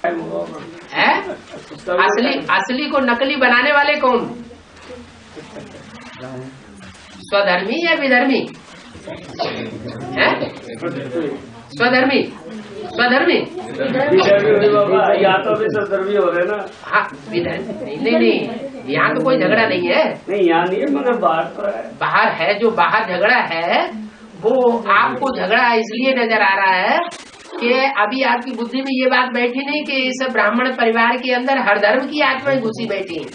है? असली को नकली बनाने वाले कौन? स्वधर्मी या विधर्मी? है? स्वधर्मी स्वधर्मी या तो भी स्वधर्मी हो रहे ना। हाँ विधर्मी नहीं, यहाँ तो कोई झगड़ा नहीं है। नहीं यहाँ नहीं है, मगर बाहर तो है। बाहर है, जो बाहर झगड़ा है वो आपको झगड़ा इसलिए नजर आ रहा है कि अभी आपकी बुद्धि में ये बात बैठी नहीं कि इस ब्राह्मण परिवार के अंदर हर धर्म की आत्माएं घुसी बैठी हैं।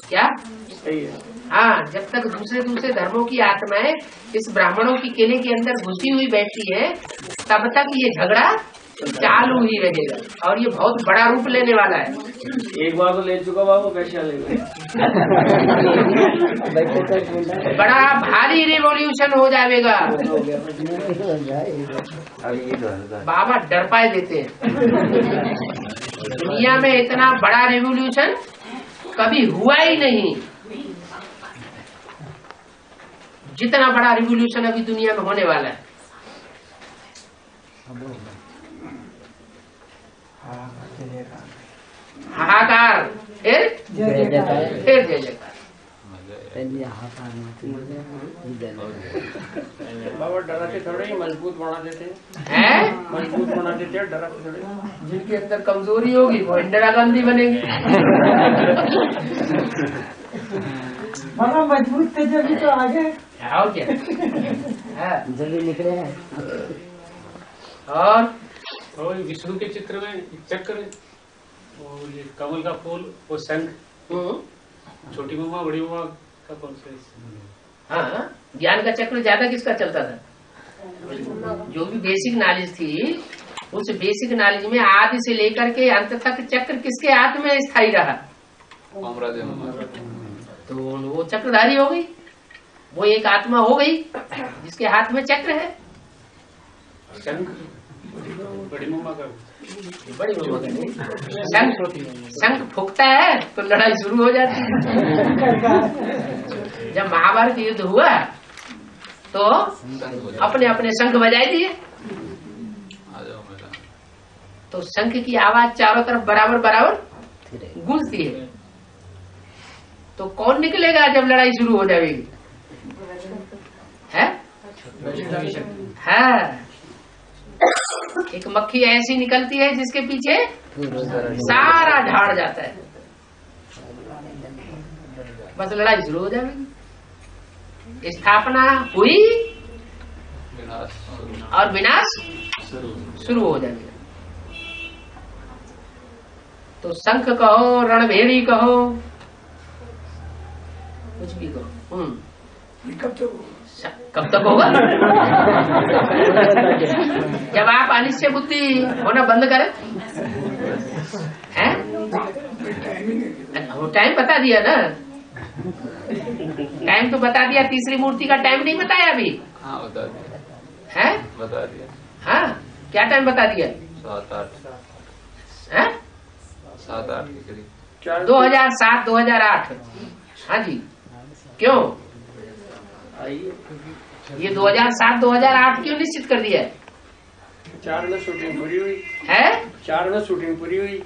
क्या सही है। हाँ, जब तक दूसरे धर्मों की आत्माएं इस ब्राह्मणों की किले के अंदर घुसी हुई बैठी है, तब तक ये झगड़ा चालू ही रहेगा और ये बहुत बड़ा रूप लेने वाला है। एक बार तो ले चुका बाबू, कैसे लेंगे? बड़ा भारी रिवॉल्यूशन हो जाएगा। बाबा डर पाए देते हैं। दुनिया में इतना बड़ा रिवॉल्यूशन कभी हुआ ही नहीं, जितना बड़ा रिवॉल्यूशन अभी दुनिया में होने वाला है। हाहाकार फिर जय जयकार। बाबा डराते थोड़े ही मजबूत बना देते हैं, मजबूत बना देते हैं, डराते थोड़े। जिनके अंदर कमजोरी होगी वो इंदिरा गांधी बनेंगे। बाबा मजबूत थे जब तो आगे और क्या जल्दी निकले हैं। और विष्णु के चित्र में चक्र और ये कमल का फूल और शंख, छोटी मम्मा बड़ी मम्मा का कौन सा? हाँ, ज्ञान का चक्र ज्यादा किसका चलता था? जो भी बेसिक नॉलेज थी, उस बेसिक नॉलेज में आदि से लेकर के अंत तक चक्र किसके हाथ में स्थायी रहा? तो वो चक्रधारी हो गई, वो एक आत्मा हो गई जिसके हाथ में चक्र है। शंख बड़ी मम्मा का, बड़ी मम्मा का नहीं। शंख फूकता है तो लड़ाई शुरू हो जाती है। जब महाभारत युद्ध हुआ तो अपने अपने शंख बजाए दिए, तो शंख की आवाज चारों तरफ बराबर बराबर गूंजती है। तो कौन निकलेगा जब लड़ाई शुरू हो जाएगी? है? हाँ, एक मक्खी ऐसी निकलती है जिसके पीछे सारा झाड़ जाता है, बस लड़ाई शुरू हो जाएगी। स्थापना हुई और विनाश शुरू हो जाएगा। तो शंख कहो, रणभेरी कहो, कुछ भी कहो, कब तक होगा? जब आप अनिश्चय बुद्धि होना बंद करें। हैं? वो टाइम बता दिया ना, टाइम तो बता दिया। तीसरी मूर्ति का टाइम नहीं बताया अभी? हाँ बता दिया। है? बता दिया। हाँ, क्या टाइम बता दिया? 7-8 है? 7-8 के करीब। 2007-2008। हाँ जी, क्यों ये 2007-2008 क्यों निश्चित कर दिया है? 4 में शूटिंग पूरी हुई है? 4 में शूटिंग पूरी हुई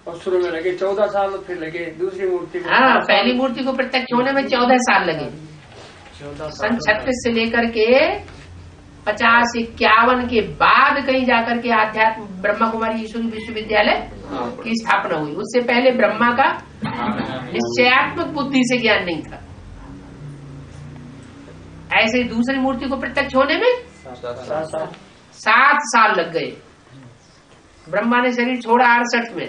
और शुरू में लगे 14 साल, फिर लगे दूसरी मूर्ति को। हाँ, पहली मूर्ति को प्रत्यक्ष होने में 14 साल लगे। सन 36 से लेकर के 50-51 के बाद कहीं जाकर के आध्यात्म ब्रह्मा कुमारी ईश्वरी विश्वविद्यालय की स्थापना हुई। उससे पहले ब्रह्मा का निश्चयात्मक बुद्धि से ज्ञान नहीं था। ऐसे ही दूसरी मूर्ति को प्रत्यक्ष होने में 7 साल लग गए। ब्रह्मा ने शरीर छोड़ा 68 में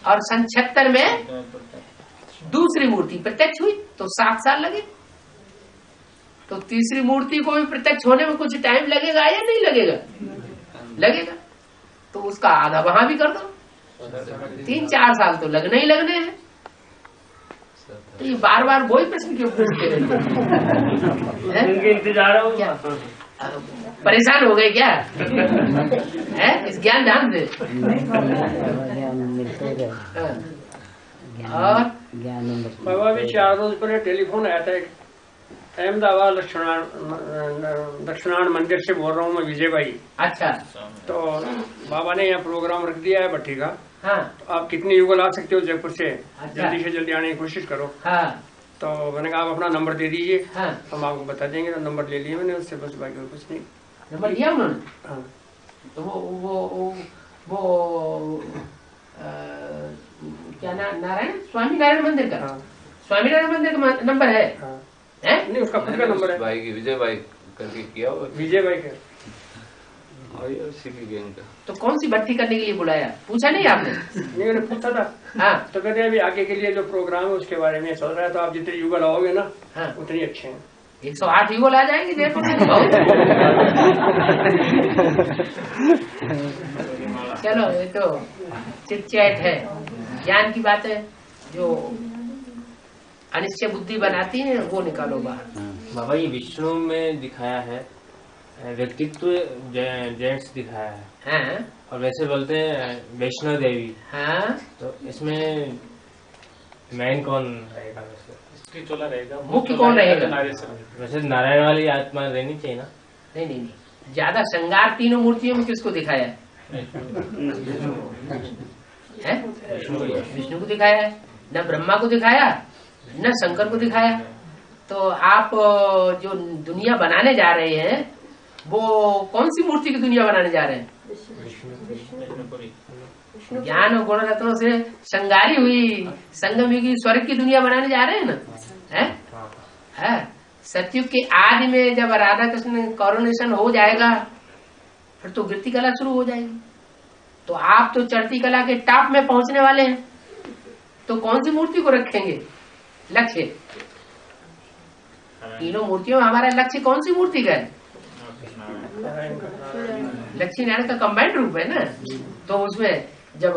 और सन 76 में दूसरी मूर्ति प्रत्यक्ष हुई तो 7 साल लगे। तो तीसरी मूर्ति को भी प्रत्यक्ष होने में कुछ टाइम लगेगा या नहीं लगेगा? लगेगा। तो उसका आधा वहां भी कर दो, 3-4 साल तो लगने ही लगने हैं। तो ये बार बार वही प्रश्न क्यों पूछते उनके इंतजार हो क्या? परेशान हो गए क्या? है? इस ज्ञान ध्यान से। और बाबा भी 4 रोज पहले टेलीफोन आया था, अहमदाबाद दक्षिणान मंदिर से बोल रहा हूँ मैं, विजय भाई। अच्छा। तो बाबा ने यहाँ प्रोग्राम रख दिया है भट्टी का। हाँ। तो आप कितने युगल आ सकते हो जयपुर से? अच्छा। जल्दी से जल्दी आने की कोशिश करो। हाँ। तो मैंने कहा आप अपना नंबर दे दीजिए। हाँ। हम आपको बता देंगे। तो नंबर ले लिया मैंने उससे, बस बाकी और कुछ नहीं। नंबर दिया उन्होंने? हाँ। तो वो क्या नारायण स्वामी नारायण मंदिर का? हाँ। स्वामी नारायण मंदिर का नंबर है? हाँ। है? नहीं, उसका खुद का नंबर है। भाई की विजय भाई करके किया हुआ। विजय भाई का। और ये उसी की गैंग का। तो कौन सी भट्टी करने के लिए बुलाया, पूछा नहीं आपने? नहीं, मैंने पूछा था। हाँ। तो कहते हैं अभी आगे के लिए जो प्रोग्राम है उसके बारे में चल रहा है, तो आप जितने युगल आओगे ना, हाँ, उतने अच्छे हैं। 108 युगल आ जाएंगे जयपुर से तो बहुत। चलो, ये तो चिट चैट है, ज्ञान की बात है। जो अनिश्चय बुद्धि बनाती है वो निकालो बाहर। बाबा ये विष्णु में दिखाया है व्यक्तित्व, जेंट्स दिखाया है। हाँ। और वैसे बोलते हैं वैष्णो देवी। हाँ। तो इसमें मैन कौन रहेगा? वैसे चोला रहेगा, मुख्य कौन रहेगा? वैसे नारायण वाली आत्मा रहनी चाहिए ना? नहीं नहीं नहीं, ज्यादा श्रृंगार तीनों मूर्तियों में किसको दिखाया है? विष्णु को दिखाया है, न ब्रह्मा को दिखाया, न शंकर को दिखाया। तो आप जो दुनिया बनाने जा रहे हैं वो कौन सी मूर्ति की दुनिया बनाने जा रहे हैं? ज्ञान और गुण रत्नों से श्रृंगारी हुई संगम युगी स्वर्ग की दुनिया बनाने जा रहे हैं ना? है? सतयुग के आदि में जब राधा कृष्ण कॉरोनेशन हो जाएगा फिर तो गिरती कला शुरू हो जाएगी। तो आप तो चढ़ती कला के टॉप में पहुंचने वाले हैं, तो कौन सी मूर्ति को रखेंगे लक्ष्य? तीनों मूर्तियों में हमारा लक्ष्य कौन सी मूर्ति का है? लक्ष्मी नारायण का कंबाइंड रूप है ना। तो उसमें जब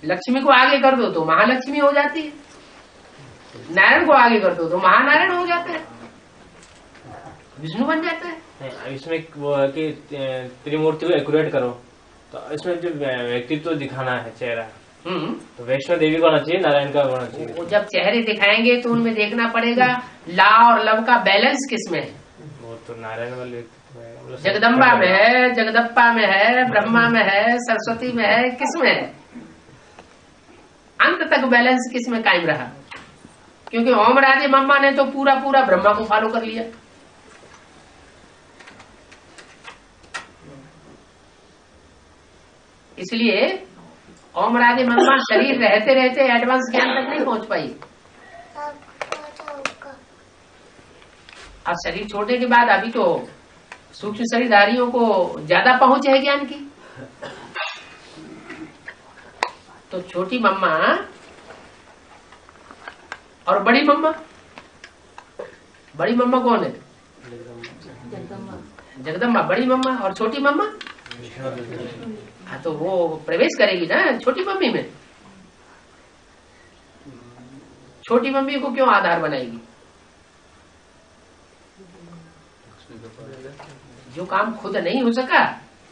लक्ष्मी को आगे कर दो तो महालक्ष्मी हो जाती है, नारायण को आगे कर दो तो महानारायण हो जाता है, विष्णु बन जाता है। इसमें वो है कि त्रिमूर्ति को एक्यूरेट करो, तो इसमें जो व्यक्तित्व दिखाना है चेहरा, तो वैष्णो देवी को होना चाहिए, नारायण का होना चाहिए। वो जब चेहरे दिखाएंगे तो उनमें देखना पड़ेगा ला और लव का बैलेंस किसमें है। वो तो नारायण वाले व्यक्तित्व है, जगदम्बा में है, जगदप्पा में है, ब्रह्मा में है, सरस्वती में है, किसमें है? अंत तक बैलेंस किसमें कायम रहा? क्योंकि ओम राधे मम्मा ने तो पूरा पूरा ब्रह्मा को फॉलो कर लिया। इसलिए ओम राधे मम्मा शरीर रहते रहते एडवांस ज्ञान तक नहीं पहुंच पाई। अब शरीर छोड़ने के बाद अभी तो सूक्ष्म शरीरधारियों को ज्यादा पहुंच है ज्ञान की। तो छोटी मम्मा और बड़ी मम्मा, बड़ी मम्मा कौन है? जगदम्बा बड़ी मम्मा, और छोटी मम्मा? हाँ, तो वो प्रवेश करेगी ना छोटी मम्मी में। छोटी मम्मी को क्यों आधार बनाएगी? जो काम खुद नहीं हो सका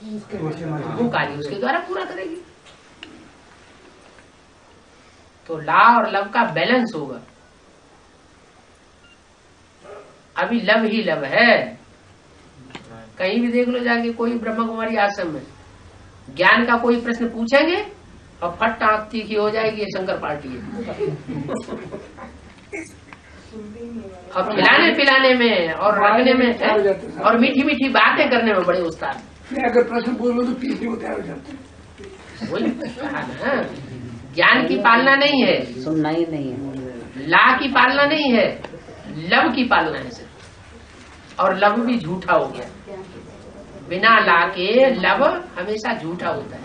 वो कार्य उसके द्वारा पूरा करेगी। तो ला और लव का बैलेंस होगा। अभी लव ही लव है। कहीं भी देख लो जाके, कोई ब्रह्मा कुमारी आश्रम में ज्ञान का कोई प्रश्न पूछेंगे और फट आंख तीखी हो जाएगी, ये शंकर पार्टी है। और खिलाने पिलाने में और रखने में और मीठी मीठी बातें करने में बड़े उस्ताद। अगर प्रश्न बोलो तो पीछे होते आ जाते। वही कहा ना, ज्ञान की पालना नहीं है, सुनना ही नहीं है, ला की पालना नहीं है, लव की पालना है सिर्फ। और लव भी झूठा हो गया। बिना ला के लव हमेशा झूठा होता है।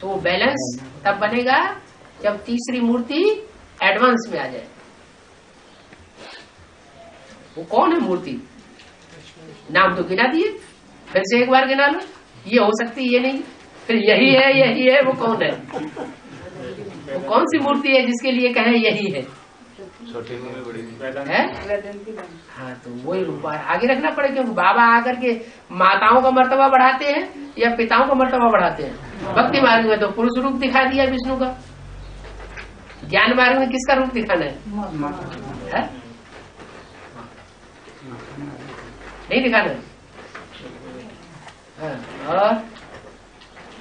तो बैलेंस तब बनेगा जब तीसरी मूर्ति एडवांस में आ जाए। वो कौन है मूर्ति? नाम तो गिना दिए, फिर से एक बार गिना लो। ये हो सकती, ये नहीं, फिर यही है, यही है। वो कौन है? वो कौन सी मूर्ति है जिसके लिए कहे यही है? छोटी में बड़ी है? हाँ, तो वही रूप आगे रखना पड़ेगा। क्योंकि बाबा आकर के माताओं का मर्तबा बढ़ाते हैं या पिताओं का मर्तबा बढ़ाते हैं? भक्ति मार्ग में तो पुरुष रूप दिखा दिया विष्णु का। ज्ञान मार्ग में किसका रूप दिखाना है? नहीं दिखाना है। हाँ,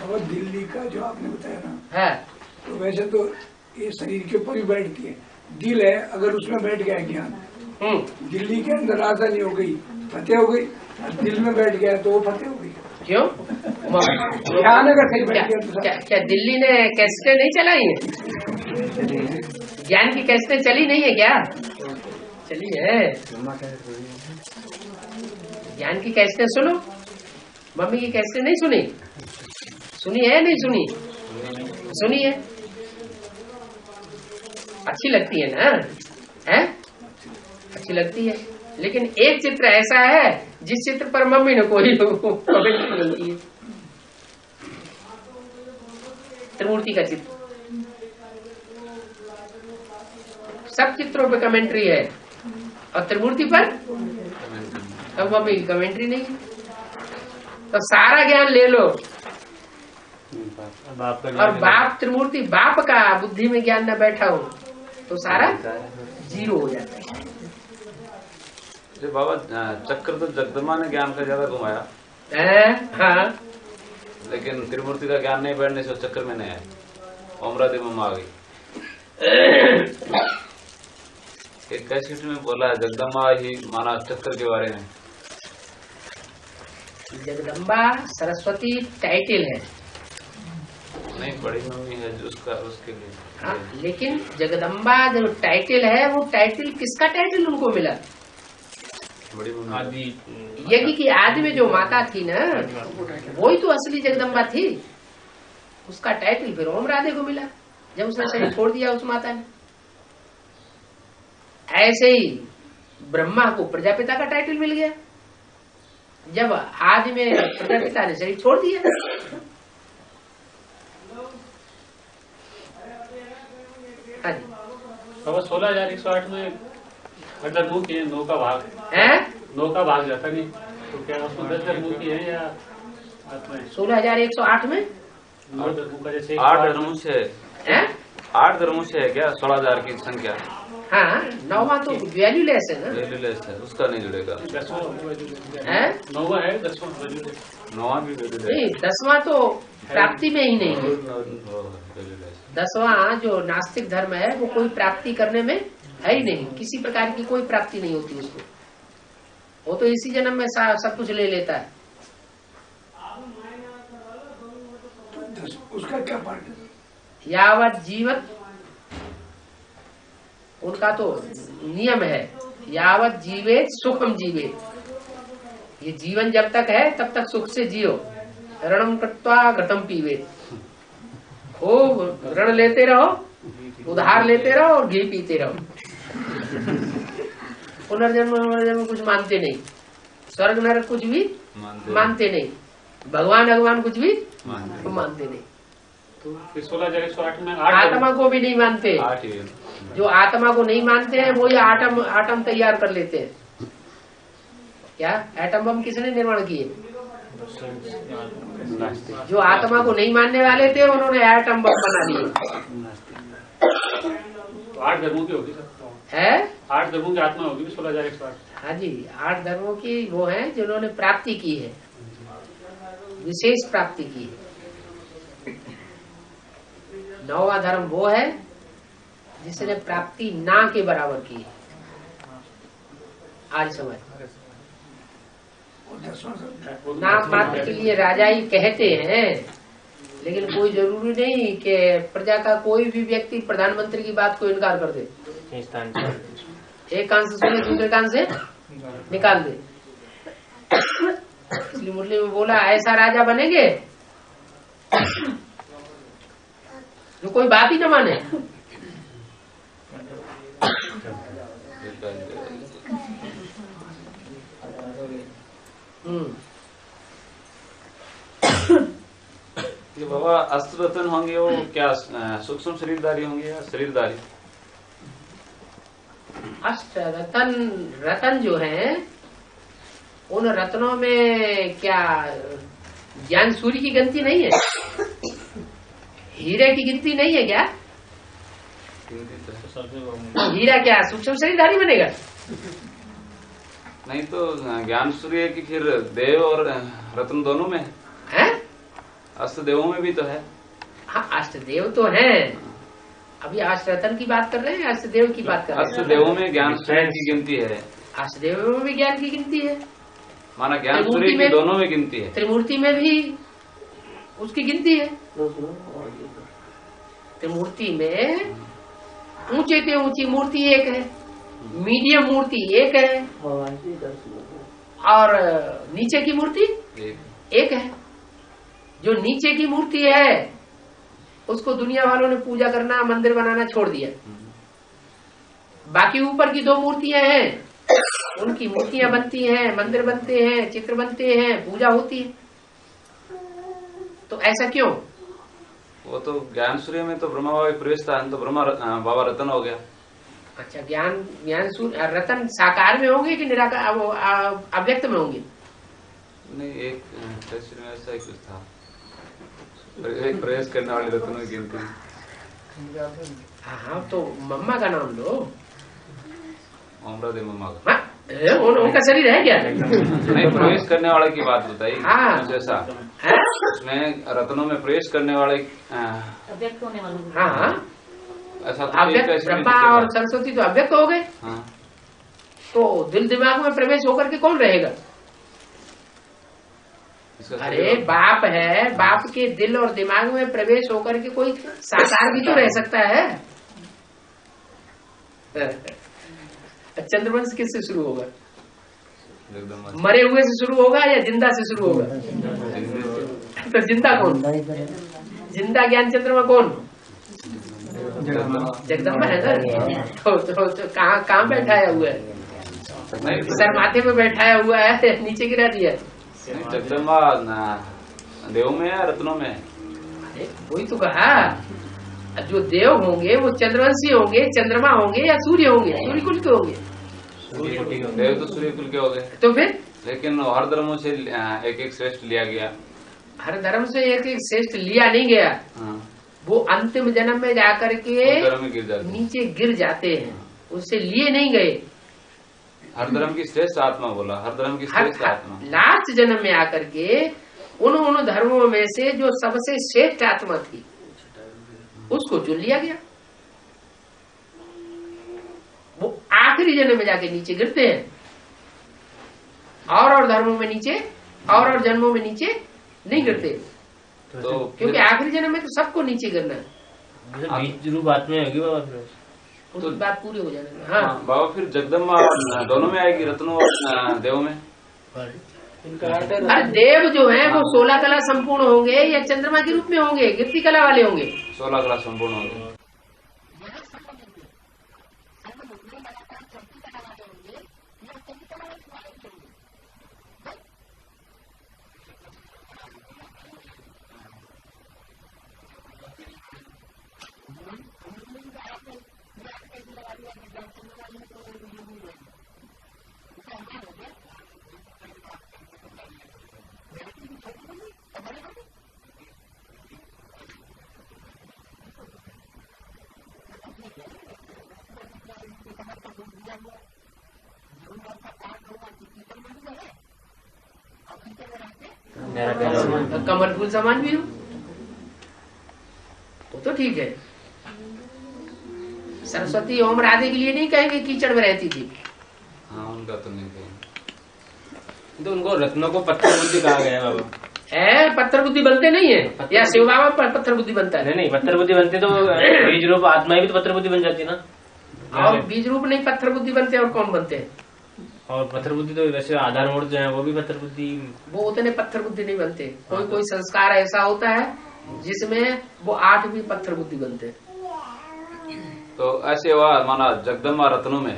और दिल्ली का जो आपने बताया ना, है तो वैसे तो ये शरीर के ऊपर ही बैठती है। दिल है, अगर उसमें बैठ गया ज्ञान, दिल्ली के अंदर राजधानी हो गई, फतेह हो गई, दिल में बैठ गया तो वो फतेह हो गई। क्यों? ध्यान अगर सही बैठ गया तो क्या दिल्ली ने कैसेटें नहीं चलाई है? ज्ञान की कैसेटें चली नहीं है क्या? चली है। ज्ञान की कैसेटें सुनो। मम्मी की कैसेटें नहीं सुनी? सुनी है नहीं सुनी? सुनी है। अच्छी लगती है ना? है? अच्छी लगती है। लेकिन एक चित्र ऐसा है जिस चित्र पर मम्मी ने कोई कमेंट्री नहीं की है। त्रिमूर्ति का चित्र, सब चित्रों पे कमेंट्री है और त्रिमूर्ति पर अब मम्मी की कमेंट्री नहीं है। तो सारा ज्ञान ले लो और बाप त्रिमूर्ति बाप का बुद्धि में ज्ञान न बैठा हो तो सारा जीरो हो जाता है। बाबा चक्र तो जगदम्बा ने ज्ञान का ज्यादा घुमाया, हाँ, लेकिन त्रिमूर्ति का ज्ञान नहीं बैठने से वो चक्कर में नहीं आया, ओमरादेव मम्मा आ गई। एक कैसेट में बोला है जगदम्बा ही माना चक्र के बारे में। जगदम्बा सरस्वती टाइटल है, नहीं बड़ी मम्मी है जो उसका उसके लिए। हाँ, लेकिन जगदम्बा जो टाइटल है वो टाइटल किसका टाइटल उनको मिला? बड़ी मम्मी आदि यज्ञ की आदि में जो माता थी ना, वही तो असली जगदम्बा थी। उसका टाइटल फिर ओम राधे को मिला जब उसने शरीर छोड़ दिया उस माता ने। ऐसे ही ब्रह्मा को प्रजापिता का टाइटल मिल गया जब आदि में प्रजापिता ने शरीर छोड़ दिया। हाँ जी, 16,108 में मतलब मुंह की है, 9 का भाग है, 9 का भाग जाता नहीं तो क्या उसमें 10 मुंह की है या 16,108 में 9 मुंह का जैसे 8 धर्मुष है, 8 धर्मुष है क्या? 16,000 की संख्या। हाँ, 9वां तो वैल्यूलेस है ना, वैल्यूलेस है, उसका नहीं जुड़ेगा। 9वां है, 10वां 9वां भी वैल्यूलेस नहीं, 10वां तो प्राप्ति में ही नहीं है। वैल्यूलेस। 10वां जो नास्तिक धर्म है वो कोई प्राप्ति करने में है ही नहीं, किसी प्रकार की कोई प्राप्ति नहीं होती उसको। वो तो इसी जन्म में सब कुछ ले लेता है। उसका क्या पार्ट है? यावत जीवत उनका तो नियम है, यावत जीवेत सुखम जीवेत। ये जीवन जब तक है तब तक सुख से जियो। ऋणम कृत्वा घटम पीवेत, खूब ऋण लेते रहो, उधार लेते रहो और घी पीते रहो। पुनर्जन्म कुछ मानते नहीं, स्वर्ग नरक कुछ भी मानते नहीं, भगवान कुछ भी मानते नहीं। तो 16,108 में आत्मा को भी नहीं मानते। जो आत्मा को नहीं मानते हैं वो ये आटम तैयार कर लेते हैं। क्या एटम बम किसने निर्माण किए? जो आत्मा को नहीं मानने वाले थे उन्होंने एटम बम बना लिए। 8 धर्मों की होगी है, 8 धर्मों की आत्मा होगी 16,108। हाँ जी, 8 धर्मों की वो है जिन्होंने प्राप्ति की है, विशेष प्राप्ति की है। 9वां धर्म वो है जिसने प्राप्ति ना के बराबर की है। आज समझ, नाम मात्र के लिए राजा ही कहते हैं, लेकिन कोई जरूरी नहीं कि प्रजा का कोई भी व्यक्ति प्रधानमंत्री की बात को इनकार कर दे। एक कान से सुने दूसरे कान से निकाल दे। इसलिए मुरली में बोला ऐसा राजा बनेंगे जो कोई बात ही न माने। ये बाबा अस्त्र रतन होंगे वो क्या सूक्ष्म शरीरधारी होंगे या शरीरधारी? अष्ट रतन जो है उन रत्नों में क्या ज्ञान सूर्य की गिनती नहीं है? हीरे की गिनती नहीं है क्या? हीरा क्या सूक्ष्म शरीरधारी बनेगा? नहीं तो ज्ञान सूर्य की फिर देव और रत्न दोनों में है? अष्ट देवों में भी तो है। हाँ, अष्टदेव तो है। अभी अष्ट रतन की बात कर रहे हैं, अष्टदेव की बात कर रहे अष्ट देवों में ज्ञान सूर्य की गिनती है। हैं। अष्टदेव में भी ज्ञान की गिनती है, माना ज्ञान सूर्य की दोनों में गिनती है। त्रिमूर्ति में भी उसकी गिनती है। त्रिमूर्ति में ऊंचे से ऊंची मूर्ति एक है, मीडियम मूर्ति एक है, और नीचे की मूर्ति एक है। जो नीचे की मूर्ति है उसको दुनिया वालों ने पूजा करना, मंदिर बनाना छोड़ दिया। बाकी ऊपर की दो मूर्तियां हैं, उनकी मूर्तियां बनती हैं, मंदिर बनते हैं, चित्र बनते हैं, पूजा होती है। तो ऐसा क्यों? वो तो ज्ञान सूर्य में तो ब्रह्मा बाबा प्रवेश था, तो ब्रह्मा बाबा रतन हो गया। अच्छा, ज्ञान सूर्य रतन साकार में होंगे कि निराकार अव्यक्त में होंगे? नहीं, एक टेस्ट में ऐसा ही कुछ था, एक प्रवेश करने वाले रत्नों की गिनती। हाँ, तो मम्मा का नाम लो। ओमरा दे मम्मा का। हाँ, उनका शरीर है क्या? नहीं, प्रवेश करने वाले की बात बताई। हाँ। जैसा उसमें रत्नों में प्रवेश करने वाले अव्यक्त होने वाले। हाँ, ऐसा अव्यक्त ब्रह्मा और सरस्वती तो अव्यक्त हो गए। हाँ। तो दिल दिमाग में प्रवेश होकर के कौन रहेगा? अरे बाप है, बाप के दिल और दिमाग में प्रवेश होकर के कोई साकार भी तो रह सकता है। चंद्रवंश किससे शुरू होगा? मरे हुए से शुरू होगा या जिंदा से शुरू होगा? तो जिंदा कौन? जिंदा ज्ञान चंद्रमा कौन? जगदम्बा है ना। तो कहाँ बैठाया हुआ है? सर माथे पे बैठाया हुआ है, नीचे गिरा दिया। जगदम्बा देव में है, रत्नों में है। अरे वही तो कहा, जो देव होंगे वो चंद्रवंशी होंगे, चंद्रमा होंगे या सूर्य होंगे? सूर्य कुल के होंगे। देव तो सूर्य कुल के हो गए। तो फिर लेकिन हर धर्मों से एक एक श्रेष्ठ लिया गया। हर धर्म से एक एक श्रेष्ठ लिया नहीं गया। हाँ। वो अंतिम जन्म में जाकर के नीचे गिर जाते हैं, उससे लिए नहीं गए। हर धर्म की श्रेष्ठ आत्मा बोला, हर धर्म की श्रेष्ठ आत्मा। लास्ट जन्म में आकर के उन धर्मों में से जो सबसे श्रेष्ठ आत्मा थी उसको चुन लिया गया। वो आखिरी जन्म में जाके नीचे गिरते हैं, और धर्मों में नीचे, और जन्मों में नीचे नहीं गिरते। तो क्योंकि आखिरी जन्म में तो सबको नीचे गिरना है। बीज रूप आत्मा होगी बाबा, तो बात पूरी हो जाएगी। हाँ बाबा, फिर जगदम्बा दोनों में आएगी, रत्नों और देव में। देव जो है वो 16 कला संपूर्ण होंगे या चंद्रमा के रूप में होंगे, गिरती कला वाले होंगे? 16 कला संपूर्ण होंगे। कमल फूल समान भी हो तो ठीक है। सरस्वती ओम राधे के लिए नहीं कहेंगे कीचड़ में रहती थी। हाँ, उनका तो नहीं कहेंगे। तो उनको रत्नों को पत्थर बुद्धि कहा गया है बाबा। पत्थर बुद्धि बनते नहीं है, या शिव बाबा पत्थर बुद्धि बनता है? नहीं, पत्थर बुद्धि बनते तो बीज रूप आत्मा भी तो पत्थर बुद्धि बन जाती ना। और बीज रूप नहीं पत्थर बुद्धि बनते, और कौन बनते हैं? और पत्थर बुद्धि तो वैसे आधार मूर्त जो है वो भी पत्थर बुद्धि। वो उतने पत्थर बुद्धि नहीं बनते। कोई कोई संस्कार ऐसा होता है जिसमें वो 8 भी पत्थर बुद्धि बनते हैं। तो ऐसे हुआ, माना जगदम्बा रत्नों में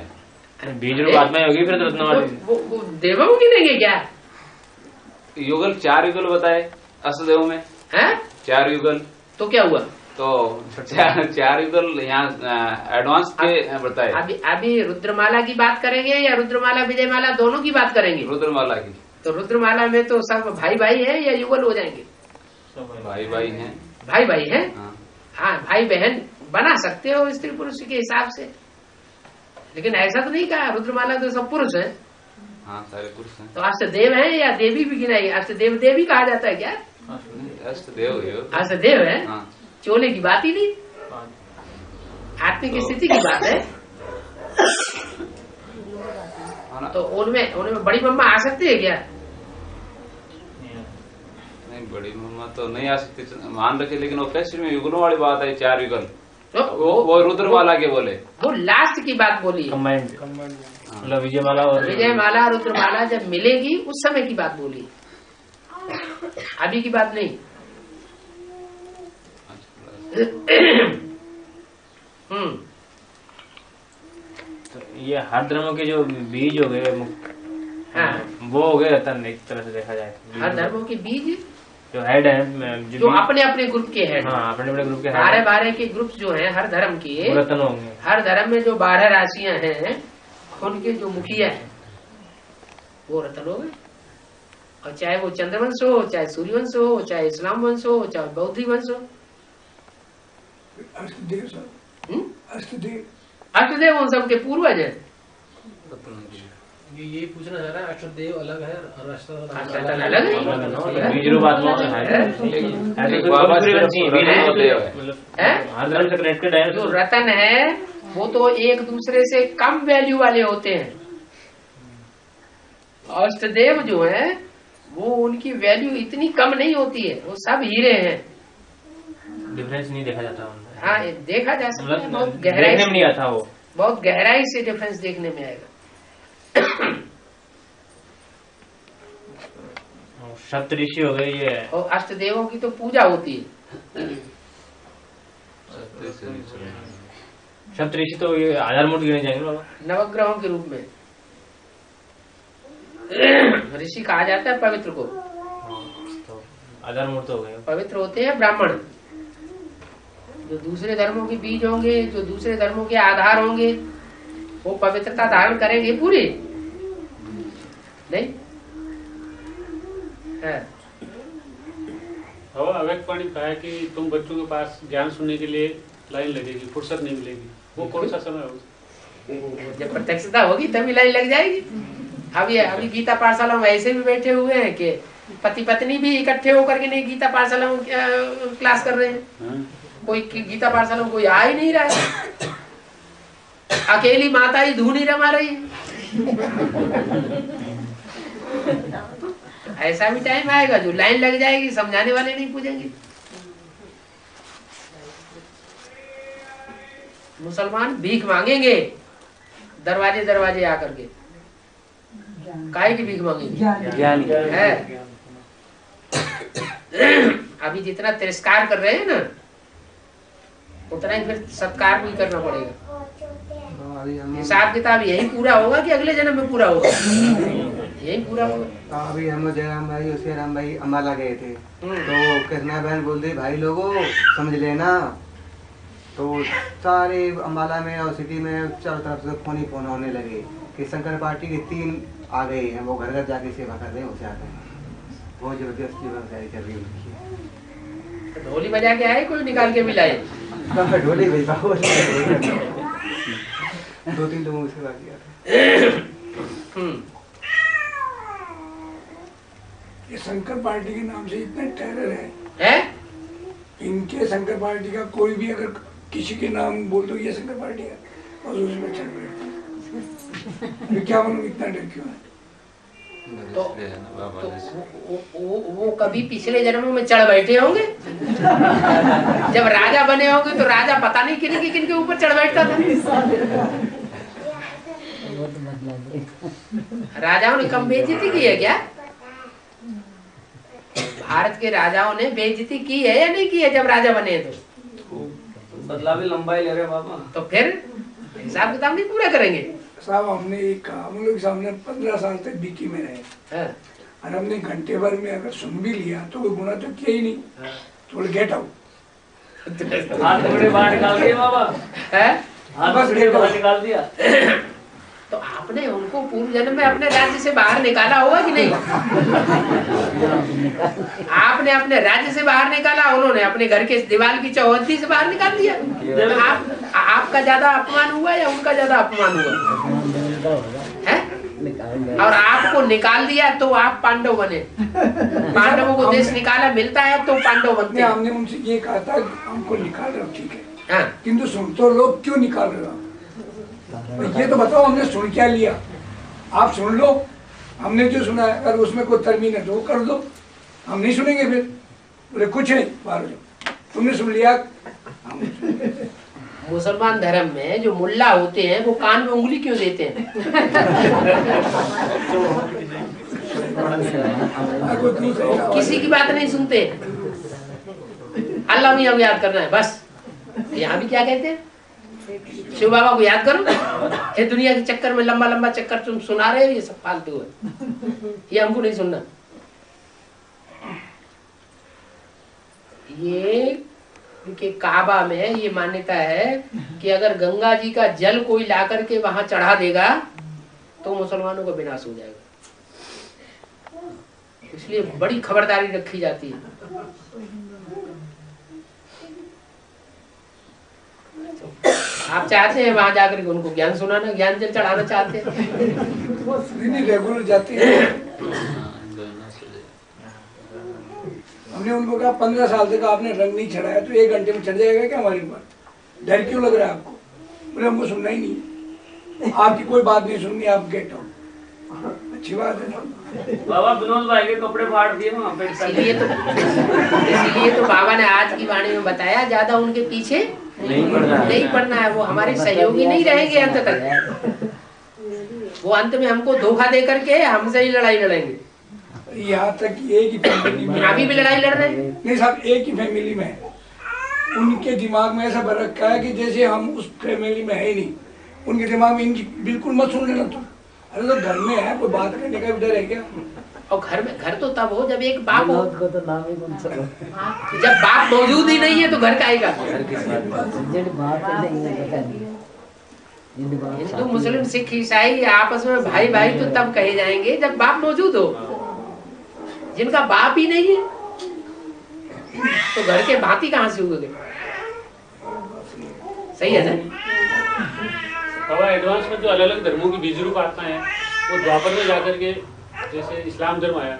बीज रूप आत्मा होगी, फिर तो रत्नों वाली वो देवों की नहीं क्या? युगल 4 युगल बताए असल देव में है 4 युगल। तो क्या हुआ? तो 4 युगल यहाँ एडवांस के बताए। अभी रुद्रमाला की बात करेंगे या रुद्रमाला विजयमाला दोनों की बात करेंगे? रुद्रमाला की। तो रुद्रमाला में तो सब भाई भाई है या युगल हो जाएंगे? भाई भाई हैं। भाई भाई है। हाँ, भाई बहन बना सकते हो स्त्री पुरुष के हिसाब से, लेकिन ऐसा तो नहीं कहा। रुद्रमाला तो सब पुरुष है। हाँ सारे पुरुष हैं। तो अष्टदेव है या देवी भी गिनाई? अष्टदेव देवी कहा जाता है क्या? अष्टदेव है। अष्टदेव है। हाँ। चोले की बात ही नहीं, आत्मिक स्थिति की बात है। तो उनमें बड़ी मम्मा आ सकती है क्या? नहीं, बड़ी मम्मा तो नहीं आ सकती मान रखे, लेकिन वो कैसे में युगलों वाली बात है, 4 युगल। तो वो रुद्रमाला के बोले, वो लास्ट की बात बोली, कंबाइंड मतलब विजयमाला विजयमाला रुद्रमाला जब मिलेगी उस समय की बात बोली, अभी की बात नहीं। तो ये हर धर्म के जो बीज हो गए, हाँ। वो हो गए रतन, एक तरह से देखा जाए। हर धर्मों के बीज जो हेड है, जो अपने अपने ग्रुप के हेड, हाँ अपने अपने ग्रुप के 12 के ग्रुप जो हैं हर धर्म के, रतन होंगे। हर धर्म में जो 12 राशियां हैं उनके जो मुखिया है वो रतन हो गए। और चाहे वो चंद्रवंश हो, चाहे सूर्यवंश हो, चाहे इस्लाम वंश हो, चाहे बौद्ध वंश हो। अष्टदेव सर, अष्टदेव उन सबके पूर्वज है। ये पूछना चाह रहा है, अष्टदेव अलग है और अष्टदेव अलग है। जो रतन है वो तो एक दूसरे से कम वैल्यू वाले होते हैं। अष्टदेव जो है वो उनकी वैल्यू इतनी कम नहीं होती है, वो सब हीरे हैं। डिफरेंस नहीं देखा जाता। हाँ देखा जा सकता है, बहुत गहराई से नहीं आता, वो बहुत गहराई से डिफरेंस देखने में आएगा। सप्तऋषि हो गए ये, और अष्टदेवों की तो पूजा होती है। सप्तऋषि तो ये आधारमूर्त गिने जाएंगे बाबा, नवग्रहों के रूप में। ऋषि कहा जाता है पवित्र को, तो आधारमूर्त हो गए। पवित्र होते हैं ब्राह्मण, जो दूसरे धर्मों के बीज होंगे, जो दूसरे धर्मों के आधार होंगे, वो पवित्रता धारण करेंगे पूरी नहीं है। अवैध पाणी कहा है कि तुम बच्चों के पास ज्ञान सुनने के लिए लाइन लगेगी, फुर्सत नहीं मिलेगी। वो कौन सा समय होगा? जब प्रत्यक्षता होगी तभी लाइन लग जाएगी। अभी गीता पाठशाला में ऐसे भी बैठे हुए हैं कि पति पत्नी भी इकट्ठे होकर के नहीं गीता पाठशाला में क्लास कर रहे हैं। कोई गीता पाठशाला में कोई आ ही नहीं रहा है, अकेली माता ही धूनी रमा रही है। ऐसा भी टाइम आएगा जो लाइन लग जाएगी, समझाने वाले नहीं पूछेंगे। मुसलमान भीख मांगेंगे दरवाजे दरवाजे आकर के। काहे की भीख मांगेंगे? ज्ञान है। अभी जितना तिरस्कार कर रहे हैं ना, उतना ही फिर सत्कार भी करना पड़ेगा। हिसाब किताब यही पूरा होगा कि अगले जन्म में पूरा होगा? यही पूरा होगा। अभी हम जयराम भाई और श्रीराम भाई अम्बाला गए थे, तो कृष्णा बहन बोल रही भाई लोगों समझ लेना। तो सारे अम्बाला में और सिटी में चारों तरफ से फोन ही फोन होने लगे कि शंकर पार्टी के 3 आ गए हैं, वो घर घर जाके सेवा कर रहे हैं, उसे आते हैं। बहुत जबरदस्ती व्यवसाय कर रही है। ढोली बजा के आए, कोई निकाल के भी लाए? ढोली बजा 2-3 लोगों से बात किया था। ये शंकर पार्टी के नाम से इतना टेरर है? इनके शंकर पार्टी का कोई भी अगर किसी के नाम बोल दो ये शंकर पार्टी है और उसमें चल बैठते। क्या मालूम इतना डर क्यों है? तो वो कभी पिछले जन्मों में चढ़ बैठे होंगे। जब राजा बने होंगे तो राजा पता नहीं किन के ऊपर चढ़ बैठता था। राजाओं ने कम बेइज्जती की है क्या? भारत के राजाओं ने बेइज्जती की है या नहीं की है जब राजा बने? तो बदला भी लंबाई ले रहे बाबा। तो फिर हिसाब किताब नहीं पूरा करेंगे साहब। हमने एक कहा, हम लोग सामने 15 साल तक बीकी में रहे और हमने घंटे भर में अगर सुन भी लिया तो कोई गुना तो किया ही नहीं। थोड़ा गेट आउट हाथ टुकड़े बाहर निकाल दिए बाबा, हाथ टुकड़े बाहर निकाल दिया। तो आपने उनको पूर्व जन्म में अपने राज्य से बाहर निकाला होगा कि नहीं? आपने अपने राज्य से बाहर निकाला, उन्होंने अपने घर के दीवार की चौहद्दी से बाहर निकाल दिया। आपका ज्यादा अपमान हुआ या उनका ज्यादा अपमान हुआ है? और आपको निकाल दिया तो आप पांडव बने। पांडवों को देश निकाला मिलता है तो पांडव बनते हैं। हमने उनसे ये कहा था हमको निकाल रहे हो ठीक है, हाँ। किंतु सुन तो लो, क्यों निकाल रहे हो? ये तो बताओ हमने सुन क्या लिया? आप सुन लो, हमने जो सुना है अगर उसमें कोई तरमीन है तो कर दो, हम नहीं सुनेंगे। फिर बोले कुछ नहीं, बाहर जाओ, तुमने सुन लिया। मुसलमान धर्म में जो मुल्ला होते हैं वो कान में उंगली क्यों देते हैं? किसी की बात नहीं सुनते। अल्लाह मियां को याद करना है बस। यहाँ भी क्या कहते हैं, शिव बाबा को याद करो। ये दुनिया के चक्कर में लंबा लंबा चक्कर तुम सुना रहे हो, ये सब फालतू है, ये हमको नहीं सुनना। ये उनके काबा में ये मान्यता है कि अगर गंगा जी का जल कोई ला करके वहां चढ़ा देगा तो मुसलमानों का विनाश हो जाएगा। इसलिए बड़ी खबरदारी रखी जाती है। आप चाहते हैं वहां जाकर के उनको ज्ञान सुनाना, ज्ञान जल चढ़ाना चाहते हैं? नहीं, रेगुलर जाते हैं। हमने उनको कहा 15 साल तक आपने रंग नहीं चढ़ाया तो 1 घंटे में चढ़ जाएगा क्या हमारी बात? डर क्यों लग रहा है आपको? बोले हमको सुनना ही नहीं, आपकी कोई बात नहीं सुननी, आप गेट आउट। अच्छी बात है। बाबा विनोद भाई के कपड़े फाड़ दिए वहाँ पे। इसीलिए तो बाबा ने आज की वाणी में बताया ज्यादा उनके पीछे नहीं पड़ना है। वो हमारे सहयोगी नहीं रहेंगे अंत तक। वो अंत में हमको धोखा दे करके हमसे ही लड़ाई लड़ेंगे। यहाँ तक एक ही फैमिली में अभी भी लड़ाई लड़ रहे हैं। नहीं साहब, एक ही फैमिली में है। उनके दिमाग में ऐसा भर रखा है कि जैसे हम उस फैमिली में है ही नहीं। उनके दिमाग में इनकी बिल्कुल मत सुन लेना तुम। अरे तो घर में है, कोई बात करने का भी डर है क्या? और घर तो तब हो जब एक बाप हो। जब बाप मौजूद ही नहीं है तो घर का आएगा। हिंदू मुस्लिम सिख ईसाई आपस में भाई भाई तो तब कहे जाएंगे जब बाप मौजूद हो। जिनका बाप ही नहीं है तो घर के भांति कहाँ से उगेंगे? सही है ना? बाबा एडवांस में जो अलग अलग धर्मों की बीज रूप आत्मा है वो द्वापर में जाकर के, जैसे इस्लाम धर्म आया,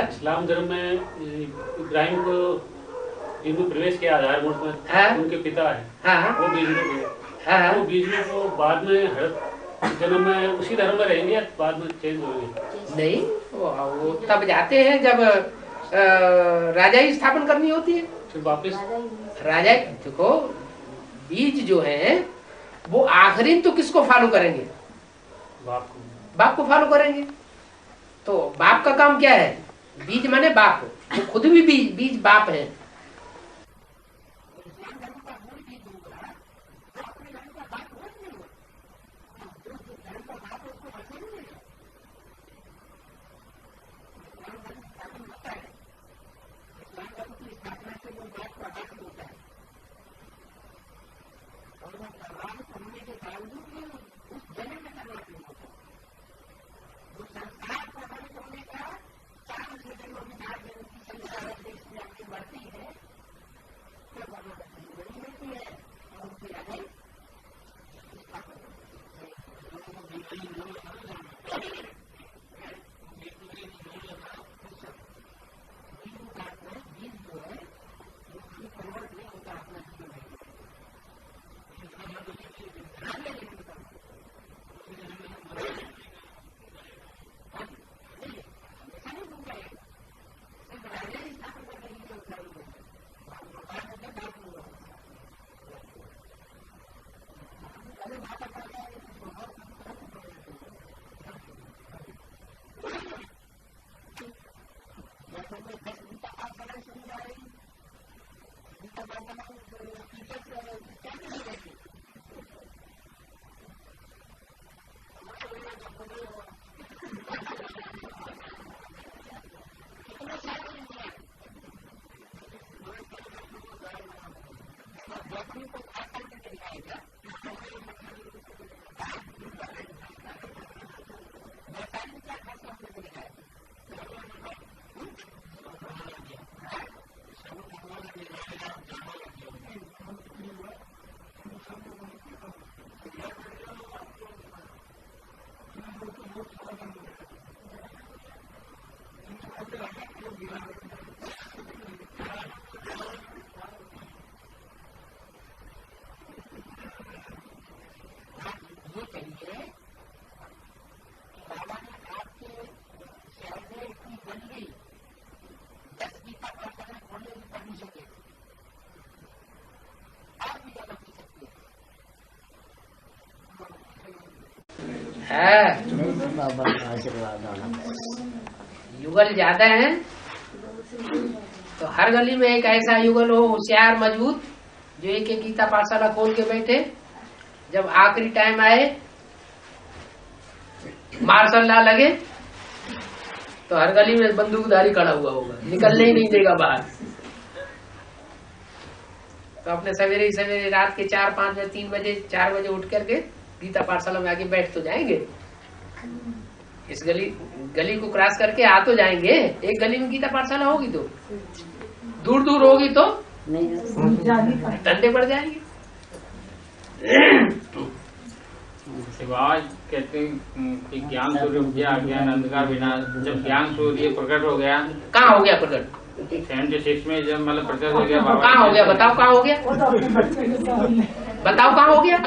इस्लाम धर्म में इब्राहिम को हिंदू प्रवेश के आधारभूत में उनके पिता है, वो बीज रूप है। वो बीज रूप वो बाद में हर जन्म में उसी धर्म में रहेंगे या बाद में चेंज होंगे? नहीं, वो तब जाते हैं जब राजाई स्थापन करनी होती है, फिर वापस राजा। देखो बीज जो है वो आखिरी तो किसको फॉलो करेंगे? बाप को फॉलो करेंगे। तो बाप का काम क्या है? बीज माने बाप, वो खुद भी बीज बाप है। युगल ज्यादा है तो हर गली में एक ऐसा युगल हो, होशियार मजबूत, जो एक एक गीता पाठशाला खोल के बैठे, जब आखिरी टाइम आए मार्शल लॉ लगे तो हर गली में बंदूकधारी खड़ा हुआ होगा, निकलने ही नहीं देगा बाहर। तो अपने सवेरे ही सवेरे रात के 4, 5 बजे, 3 बजे, 4 बजे उठ करके गीता पाठशाला में आके बैठ तो जाएंगे। इस गली को क्रॉस करके आ तो जाएंगे। एक गली में गीता पाठशाला होगी तो दूर दूर होगी तो डंडे पड़ जाएंगे। आज कहते हैं कि ज्ञान सूर्य उपजा ज्ञान अंधकार विनाश। जब ज्ञान सूर्य प्रकट हो गया, कहाँ हो गया प्रकट? 76 में जब मतलब प्रकट हो गया, कहाँ हो गया बताओ, कहाँ हो गया बताओ, कहाँ हो गया?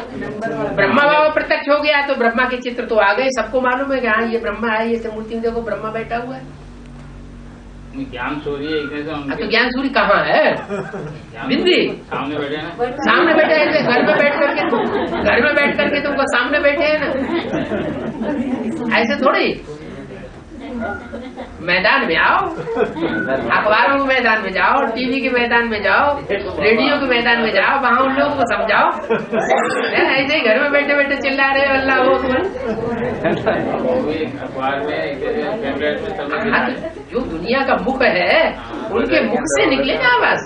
ब्रह्मा बाबा प्रत्यक्ष हो गया तो ब्रह्मा के चित्र तो आ गए, सबको मालूम है कि हाँ ये ब्रह्मा है, ये मूर्ति में देखो ब्रह्मा बैठा हुआ है। ज्ञान सूर्य तो ज्ञान सूर्य कहाँ है? बिंदी सामने बैठे हैं, सामने बैठे हैं। घर में बैठ करके तुमको सामने बैठे हैं ना, ऐसे थोड़ी। मैदान में आओ, अखबारों के मैदान में जाओ, टीवी के मैदान में जाओ, रेडियो के मैदान में जाओ, वहाँ उन लोगों को समझाओ। ऐसे ही घर में बैठे बैठे चिल्ला रहे हो अल्लाह हो अखबार में जो दुनिया का मुख है उनके मुख से निकले ना आवाज।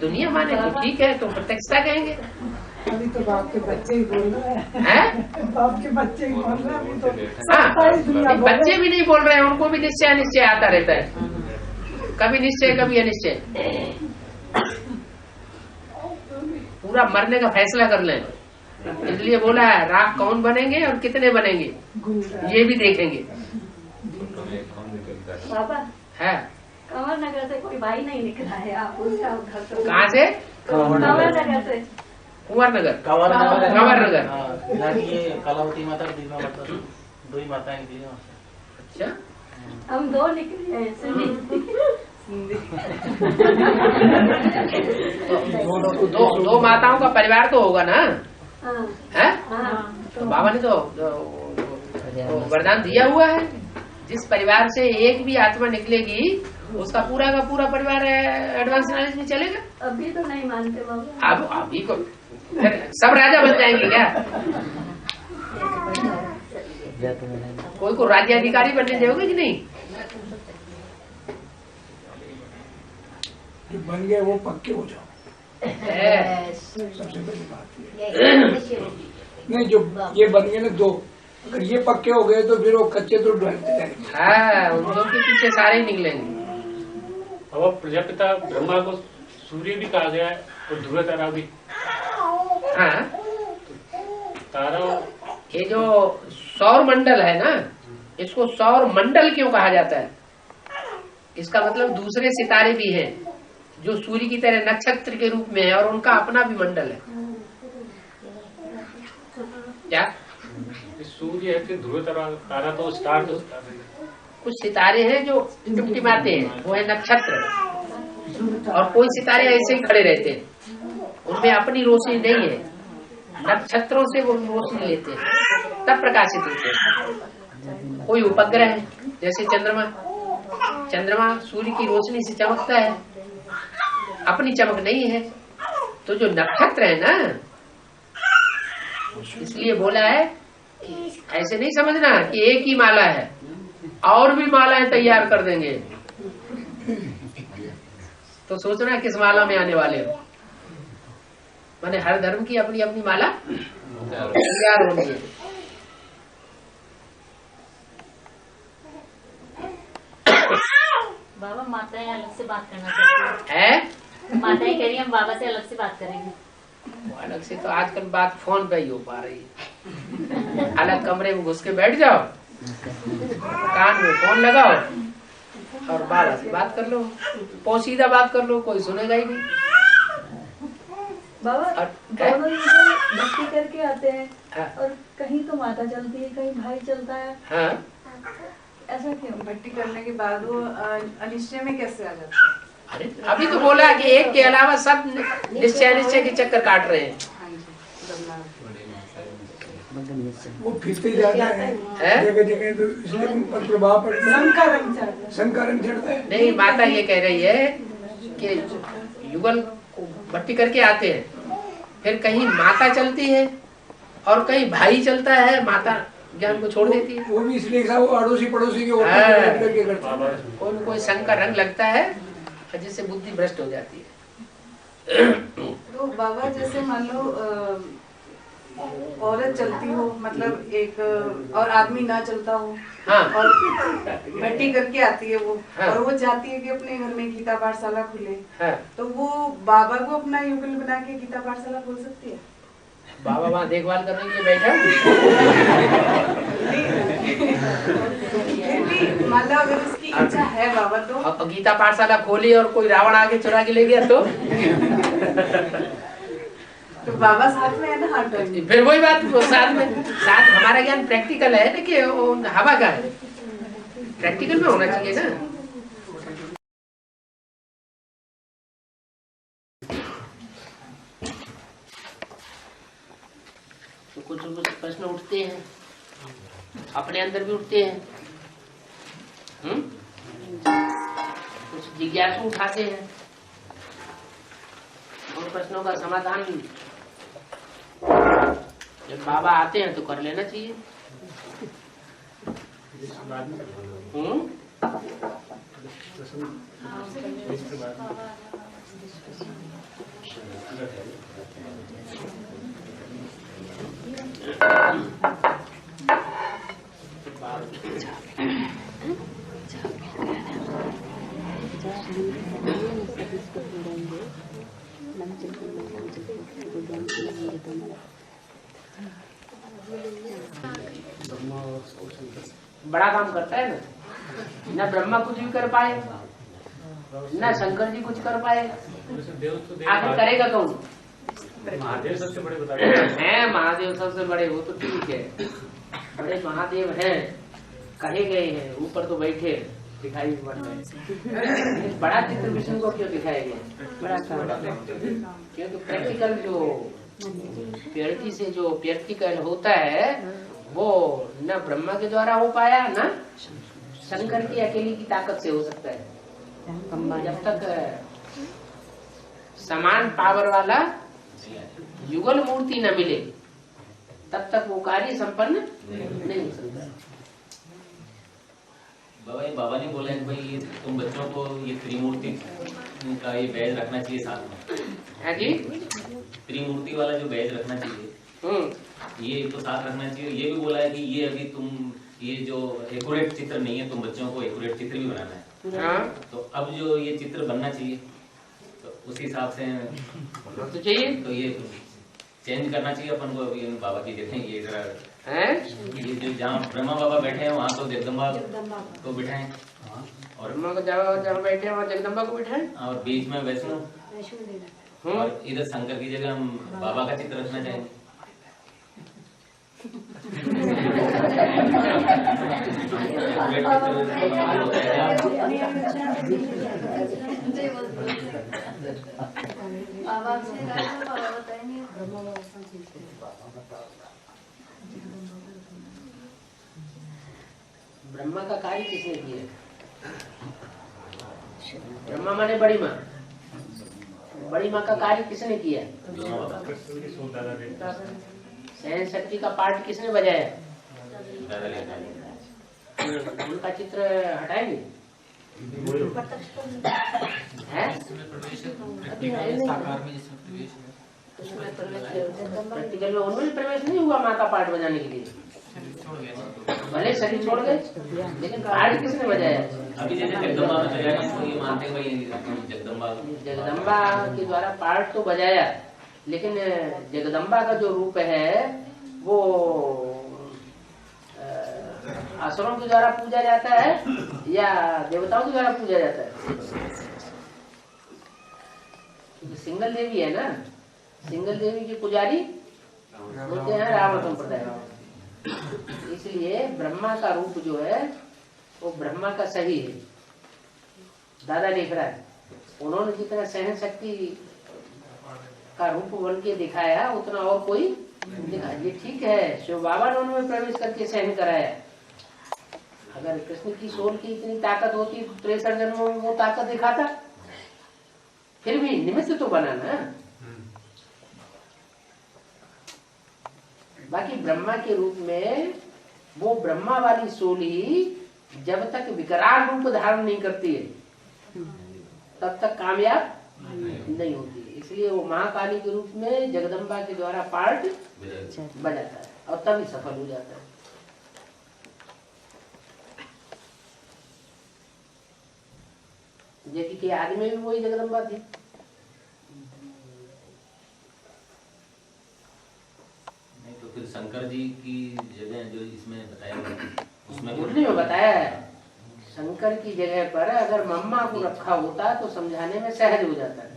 दुनिया माने तो ठीक है, तो प्रत्यक्षता कहेंगे। अभी तो बाप के बच्चे ही बोल रहे हैं, बाप के बच्चे ही बोल रहे हैं अभी तो। बच्चे भी नहीं बोल रहे हैं, उनको भी निश्चय अनिश्चय आता रहता है, कभी निश्चय कभी अनिश्चय। पूरा मरने का फैसला कर लें, इसलिए बोला है राख कौन बनेंगे और कितने बनेंगे ये भी देखेंगे। बाबा है कंवर नगर से कोई भाई नहीं निकला है, आप उसका उधर तो कहाँ से? कंवर नगर से कुंवर नगर, कंवर नगर। ये कलावती माता दो ही माताएं निकली हैं। अच्छा, हम 2 निकले हैं। दो माताओं का परिवार तो होगा ना? है? तो बाबा ने तो वरदान दिया हुआ है, जिस परिवार से एक भी आत्मा निकलेगी उसका पूरा का पूरा परिवार एडवांस नॉलेज में चलेगा। अभी तो नहीं मानते बाबा। अब अभी को सब राजा बन जाएंगे क्या? कोई को राज्याधिकारी बनने दोगे कि नहीं? जो बन गए वो पक्के हो जाओ, सबसे बड़ी बात है। नहीं, जो ये बन गए ना 2, अगर ये पक्के हो गए तो फिर वो कच्चे तो ढलते जाएंगे। हाँ, उन लोगों के पीछे सारे ही निकलेंगे। अब प्रजापिता ब्रह्मा को सूर्य भी कहा गया है और ध्रुव तारा भी। हाँ, तारा ये जो सौर मंडल है ना, इसको सौर मंडल क्यों कहा जाता है? इसका मतलब दूसरे सितारे भी हैं जो सूर्य की तरह नक्षत्र के रूप में है और उनका अपना भी मंडल है। क्या सूर्य है, फिर ध्रुव तारा तो स्टार तो कुछ सितारे हैं जो टिमटिमाते हैं, वो है नक्षत्र, और कोई सितारे ऐसे ही खड़े रहते हैं, उनमें अपनी रोशनी नहीं है, नक्षत्रों से वो रोशनी लेते हैं तब प्रकाशित होते हैं। कोई उपग्रह है जैसे चंद्रमा सूर्य की रोशनी से चमकता है, अपनी चमक नहीं है। तो जो नक्षत्र है ना, इसलिए बोला है ऐसे नहीं समझना कि एक ही माला है, और भी मालाएं तैयार कर देंगे, तो सोचना किस माला में आने वाले हो। माने हर धर्म की अपनी अपनी माला तैयार होनी है। बाबा माताएं अलग से बात करना चाहती है? माताएं कह रही हम बाबा से अलग से बात करेंगे। अलग से तो आजकल बात फोन पे ही हो पा रही है। अलग कमरे में घुस के बैठ जाओ, कान में फोन लगाओ और बाबा से बात कर लो, पोसीदा बात कर लो, कोई सुनेगा ही नहीं। बाबा दोनों भक्ति करके आते हैं और कहीं तो माता चलती है, कहीं भाई चलता है। हाँ, ऐसा क्यों? भक्ति करने के बाद वो अनिश्चय में कैसे आ जाता है? अरे अभी तो बोला कि एक के अलावा सब निश्चय के चक्कर काट रहे हैं। वो फिरते जाता है जगह जगह, तो इसलिए उन पर प्रभाव पड़ता है, शंका रंग चढ़ता है। नहीं, माता ये कह रही है कि युगल को भट्टी करके आते हैं, फिर कहीं माता चलती है और कहीं भाई चलता है, माता ज्ञान को छोड़ देती है। वो भी इसलिए वो अड़ोसी पड़ोसी के करके करता है, कोई संग का रंग लगता है जिससे बुद्धि भ्रष्ट हो जाती है। तो बाबा जैसे मान लो औरत चलती हो, मतलब एक और आदमी ना चलता हो, हाँ। और भट्टी करके आती है वो, हाँ। और वो चाहती है कि अपने घर में गीता पाठशाला खुले, हाँ। तो वो बाबा को अपना युगल बना के गीता पाठशाला खोल सकती है? बाबा वहाँ देखभाल करने के लिए बैठा। मान लो अगर उसकी इच्छा है बाबा, तो गीता पाठशाला खोली और कोई रावण आके चुरा के ले गया तो बाबा साथ में है ना, हर टाइम। फिर वही बात, साथ में साथ हमारा ज्ञान प्रैक्टिकल है ना, कि हवा का है, प्रैक्टिकल में होना चाहिए ना। तो कुछ प्रश्न उठते हैं, अपने अंदर भी उठते हैं, कुछ जिज्ञासु उठाते हैं, उन प्रश्नों का समाधान जब बाबा आते हैं तो कर लेना चाहिए। बड़ा काम करता है ना ब्रह्मा कुछ भी कर पाए, ना शंकर जी कुछ कर पाए, आखिर करेगा कौन? महादेव सबसे बड़े बता हैं, महादेव सबसे बड़े, वो तो ठीक है, बड़े महादेव हैं, कहे गए हैं, ऊपर तो बैठे दिखाई पड़ रहे। बड़ा चित्र विष्णु को क्यों दिखाया गया? बड़ा क्योंकि प्रैक्टिकल जो प्योरिटी से जो प्रैक्टिकल होता है वो न ब्रह्मा के द्वारा हो पाया, न शंकर की अकेली की ताकत से हो सकता है। जब तक समान पावर वाला युगल मूर्ति न मिले तब तक वो कार्य संपन्न नहीं हो सकता। बाबा ने बोला है भाई ये तुम बच्चों को ये त्रिमूर्ति का ये बैज रखना चाहिए साथ में। है जी, त्रिमूर्ति वाला जो बैज रखना चाहिए ये तो साथ रखना चाहिए। ये भी बोला है कि ये अभी तुम ये जो एक्यूरेट चित्र नहीं है, तुम बच्चों को एक्यूरेट चित्र भी बनाना है। हाँ। तो अब जो ये चित्र बनना चाहिए तो उस हिसाब से तो चाहिए, तो ये चेंज करना चाहिए अपन को। अभी बाबा की देखें ये जरा ये जो जहाँ ब्रह्मा बाबा बैठे हैं वहाँ तो जगदम्बा को बिठाएं, और ब्रह्मा को जहाँ बैठे हैं वहाँ जगदम्बा को बिठाएं, और बीच में वैष्णो, और इधर शंकर की जगह हम बाबा का चित्र रखना चाहेंगे। ब्रह्मा का कार्य किसने किया? ब्रह्मा माने बड़ी माँ, बड़ी माँ का कार्य किसने किया? सहन शक्ति का पार्ट किसने बजाया? उनका चित्र हटाएंगे प्रैक्टिकल में उनमें प्रवेश नहीं हुआ माँ का पार्ट बजाने के लिए। भले शरीर छोड़ गए लेकिन पार्ट किसने बजाया? अभी जैसे जगदम्बा में बजाया तो ये मानते हैं भाई जगदम्बा के द्वारा पार्ट तो बजाया, लेकिन जगदम्बा का जो रूप है वो असुरों के द्वारा पूजा जाता है या देवताओं के द्वारा पूजा जाता है? सिंगल देवी है ना, सिंगल देवी के पुजारी होते हैं रावण संप्रदाय। इसलिए ब्रह्मा का रूप जो है वो ब्रह्मा का सही है। दादा लिख रहा है उन्होंने जितना सहन शक्ति का रूप बन के दिखाया उतना और कोई देखा ये ठीक है, शिव बाबा ने उनमें प्रवेश करके सहन कराया। अगर कृष्ण की सोल की इतनी ताकत होती तो 63 जन्मों में वो ताकत दिखाता, फिर भी निमित्त तो बना ना। बाकी ब्रह्मा के रूप में वो ब्रह्मा वाली सोल ही जब तक विकराल रूप धारण नहीं करती है तब तक कामयाब नहीं होती है। इसलिए वो महाकाली के रूप में जगदम्बा के द्वारा पार्ट बजाता है और तभी सफल हो जाता है। जैसे कि आदि में भी वही जगदम्बा थी। नहीं तो फिर शंकर जी की जगह जो इसमें बताया उसमें मुरली में बताया है, शंकर की जगह पर अगर मम्मा को रखा होता तो समझाने में सहज हो जाता है।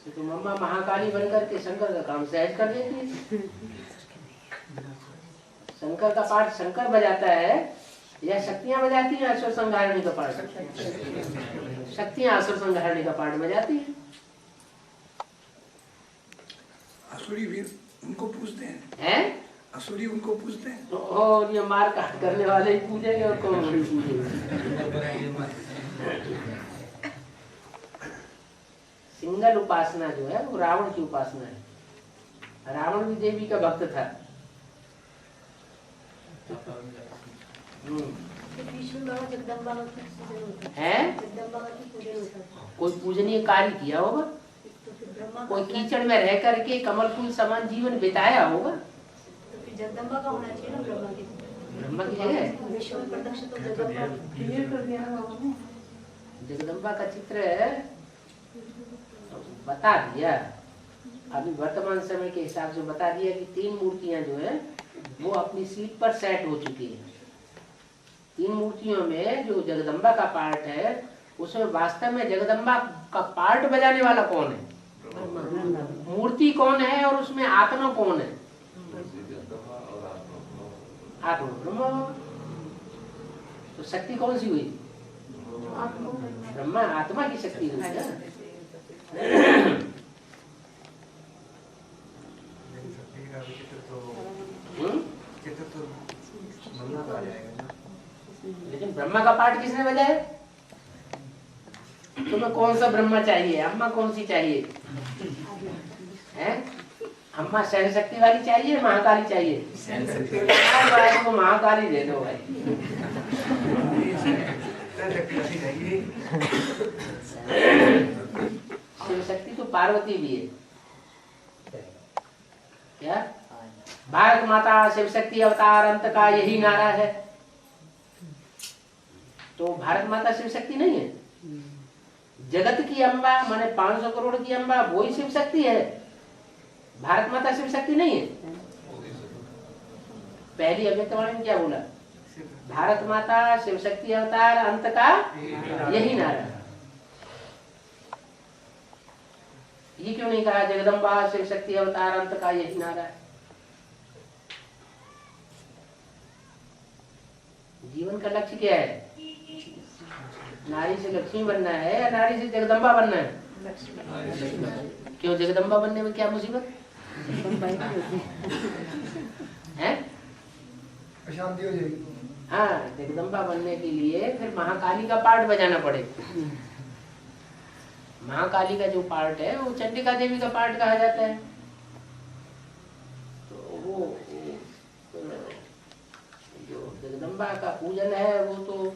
तो मम्मा महाकाली बनकर के शंकर का काम सहज कर देती है। शंकर का पाठ शंकर बजाता है या शक्तियां बजाती हैं? असुर संहारणी का पाठ शक्तियां असुर संहारणी का पाठ बजाती है। असुरी भी उनको पूछते हैं, असुरी उनको पूछते हैं। और ये मार काट करने वाले ही पूजेंगे और कौन नहीं पूजेंगे। सिंगल उपासना जो है वो रावण की उपासना है। रावण भी देवी का भक्त था। कोई पूजनीय कार्य किया होगा, कोई कीचड़ में रह करके कमल फूल समान जीवन बिताया होगा। जगदम्बा का होना चाहिए ना ब्रह्मा की जगह। जगदम्बा का चित्र बता दिया, अभी वर्तमान समय के हिसाब से बता दिया कि 3 मूर्तियां जो है वो अपनी सीट पर सेट हो चुकी है। 3 मूर्तियों में जो जगदम्बा का पार्ट है उसमें वास्तव में जगदम्बा का पार्ट बजाने वाला कौन है, मूर्ति कौन है और उसमें आत्मा कौन है? आत्मा ब्रह्मा। तो शक्ति कौन सी हुई? ब्रह्मा आत्मा की शक्ति हुई ना। लेकिन ब्रह्मा का पाठ किसने बजाया? तुम्हें कौन सा ब्रह्मा चाहिए? अम्मा कौन सी चाहिए? हैं? अम्मा सहन शक्ति वाली चाहिए, महाकाली चाहिए? को महाकाली दे दो भाई। शिव शक्ति तो पार्वती भी है क्या? भारत माता शिव शक्ति अवतार अंत का यही नारा है। तो भारत माता शिव शक्ति नहीं है? जगत की अम्बा माने 500 करोड़ की अम्बा वही शिव शक्ति है, भारत माता शिव शक्ति नहीं है। पहली अव्यक्तवाणी में क्या बोला? भारत माता शिव शक्ति अवतार अंत का यही नारा। ये क्यों नहीं कहा जगदम्बा शिव शक्ति अवतार अंत का यही नारा है? जीवन का लक्ष्य क्या है? नारी से लक्ष्मी बनना है या नारी से जगदम्बा बनना है? क्यों जगदम्बा बनने में क्या मुसीबत है? अशांति हो जाएगी। हाँ, जगदम्बा बनने के लिए फिर महाकाली का पार्ट बजाना पड़े। महाकाली का जो पार्ट है वो चंडिका देवी का पार्ट कहा जाता है। तो वो जो जगदम्बा का पूजन है वो तो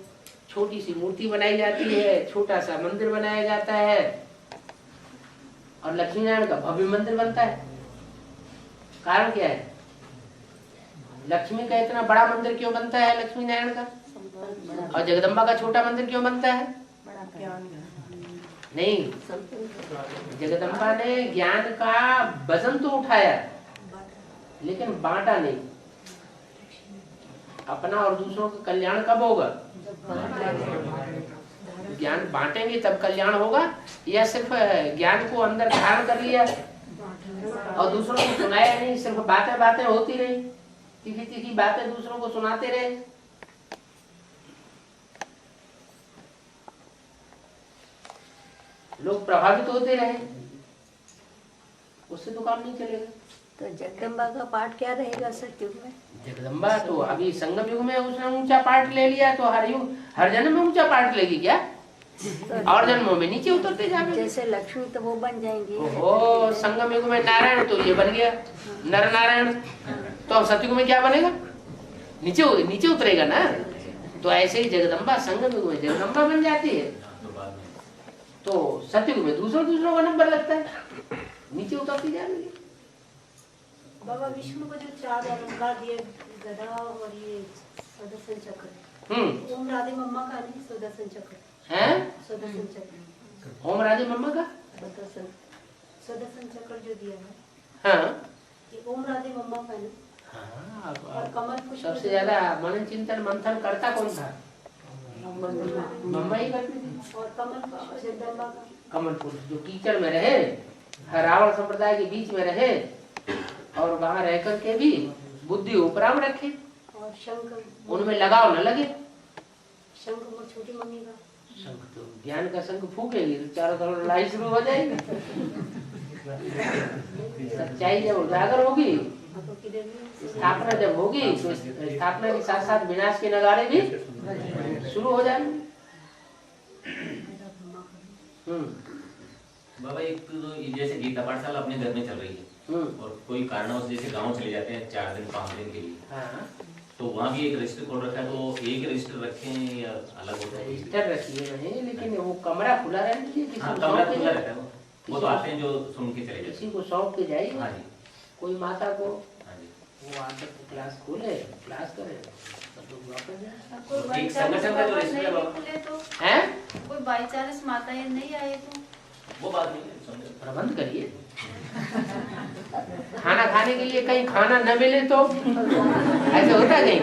छोटी सी मूर्ति बनाई जाती है, छोटा सा मंदिर बनाया जाता है और लक्ष्मी नारायण का भव्य मंदिर बनता है। कारण क्या है? लक्ष्मी का इतना बड़ा मंदिर क्यों बनता है लक्ष्मी नारायण का, और जगदम्बा का छोटा मंदिर क्यों बनता है? नहीं, जगदम्बा ने ज्ञान का वजन तो उठाया लेकिन बांटा नहीं। अपना और दूसरों का कल्याण कब होगा? ज्ञान बांटेंगे तब कल्याण होगा, या सिर्फ ज्ञान को अंदर धारण कर लिया और दूसरों को सुनाया नहीं, सिर्फ बातें बातें होती रही, तीखी तीखी बातें दूसरों को सुनाते रहे। लोग प्रभावित होते रहे, उससे तो काम नहीं चलेगा। तो जगदम्बा का पाठ क्या रहेगा सतयुग में? जगदम्बा तो अभी संगम युग में उसने ऊंचा पाठ ले लिया, तो हर जन्म में ऊंचा पाठ लेगी क्या? और जन्मों में नीचे उतरते जाएंगे। जैसे लक्ष्मी तो वो बन जाएंगी। ओ संगम युग में नारायण, तो ये बन गया नर नारायण। तो अब सतयुग में क्या बनेगा? नीचे उतरेगा ना। तो ऐसे ही जगदम्बा संगम युग में जगदम्बा बन जाती है, तो सतयुग में दूसरों का नंबर लगता है, नीचे उतरती जाएगी। बाबा विष्णु को जो 4 अलंकार दिए, गदा और ये सुदर्शन चक्र, ओम राधे मम्मा का नहीं, सुदर्शन चक्र है। सुदर्शन चक्र ओम राधे मम्मा का सुदर्शन चक्र जो दिया है, हाँ, ये ओम राधे मम्मा का नहीं। हाँ, और कमल पुष्प सबसे ज्यादा मनन चिंतन मंथन करता कौन था? मम्मा ही करती थी। और कमल पुष्प जगदम्बा का। कमल पुष्प जो कीचड़ में रहे, रावण संप्रदाय के बीच में रहे, और वहां रह करके भी बुद्धि उपराम रखे, और शंख, उनमें लगाव न लगे। शंख और छोटी मम्मी का। शंख तो ज्ञान का शंख फूकेगी तो चारों तरफ लड़ाई शुरू हो जाएगी। सच्चाई जब उजागर होगी, स्थापना जब होगी, तो स्थापना के साथ साथ विनाश के नगाड़े भी शुरू हो जाएंगे। बाबा एक तो जैसे गीता पाठशाला अपने घर में चल रही है, और कोई कारणवश जैसे गांव चले जाते हैं 4 दिन 5 दिन के लिए, तो वहाँ भी एक रजिस्टर खोल रखा है, तो एक रजिस्टर रखे हैं या अलग होता है? रजिस्टर रखिए नहीं, लेकिन वो कमरा खुला रहना चाहिए। कमरा खुला रहता है, वो तो आते हैं जो सुन के चले जाते हैं। किसी को सौंप के जाइए। हाँ जी। कोई माता को, हाँ जी, वो आकर क्लास खोले, क्लास करे, सब लोग वापस जाए। कोई एक संगठन का जो रजिस्टर है बाबा, तो हैं? कोई बाई चांस माताएं नहीं आए तो वो बात नहीं है, समझो। प्रबंध करिए। खाना खाने के लिए कहीं खाना न मिले तो ऐसे होता कहीं?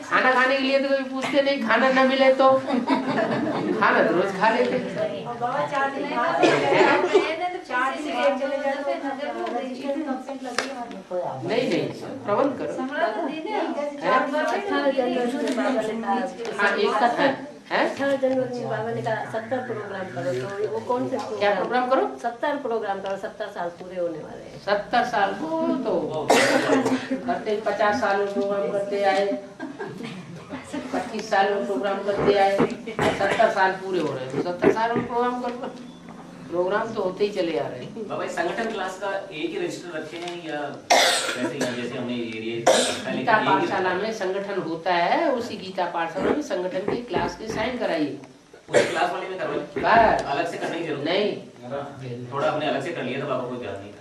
खाना खाने के लिए तो कोई पूछते नहीं, खाना न मिले तो खाना तो रोज खा लेते। और बाबा 4 दिन बाद 4 दिन बाद चले जाते हैं, रजिस्टर कंप्लेंट लगी है। नहीं प्रबंध करो। हाँ, एक का है 18 जनवरी में बाबा ने कहा 70 प्रोग्राम करो, तो वो कौन से क्या प्रोग्राम करो? 70 प्रोग्राम करो, 70 साल पूरे होने वाले हैं। 70 साल को तो करते 50 साल में प्रोग्राम करते आए, 25 साल में प्रोग्राम करते आए, 70 साल पूरे हो रहे हैं, तो 70 साल में प्रोग्राम करो। प्रोग्राम तो होते ही चले आ रहे हैं। बाबा संगठन क्लास का एक ही रजिस्टर रखे हैं या कैसे? जैसे हमने एरिया गीता पाठशाला में संगठन होता है, उसी गीता पाठशाला में संगठन की क्लास के साइन कराइए। उस क्लास वाले में करवाइए, अलग से करने की जरूरत नहीं। थोड़ा हमने अलग से कर लिया था बाबा, कोई ध्यान नहीं था,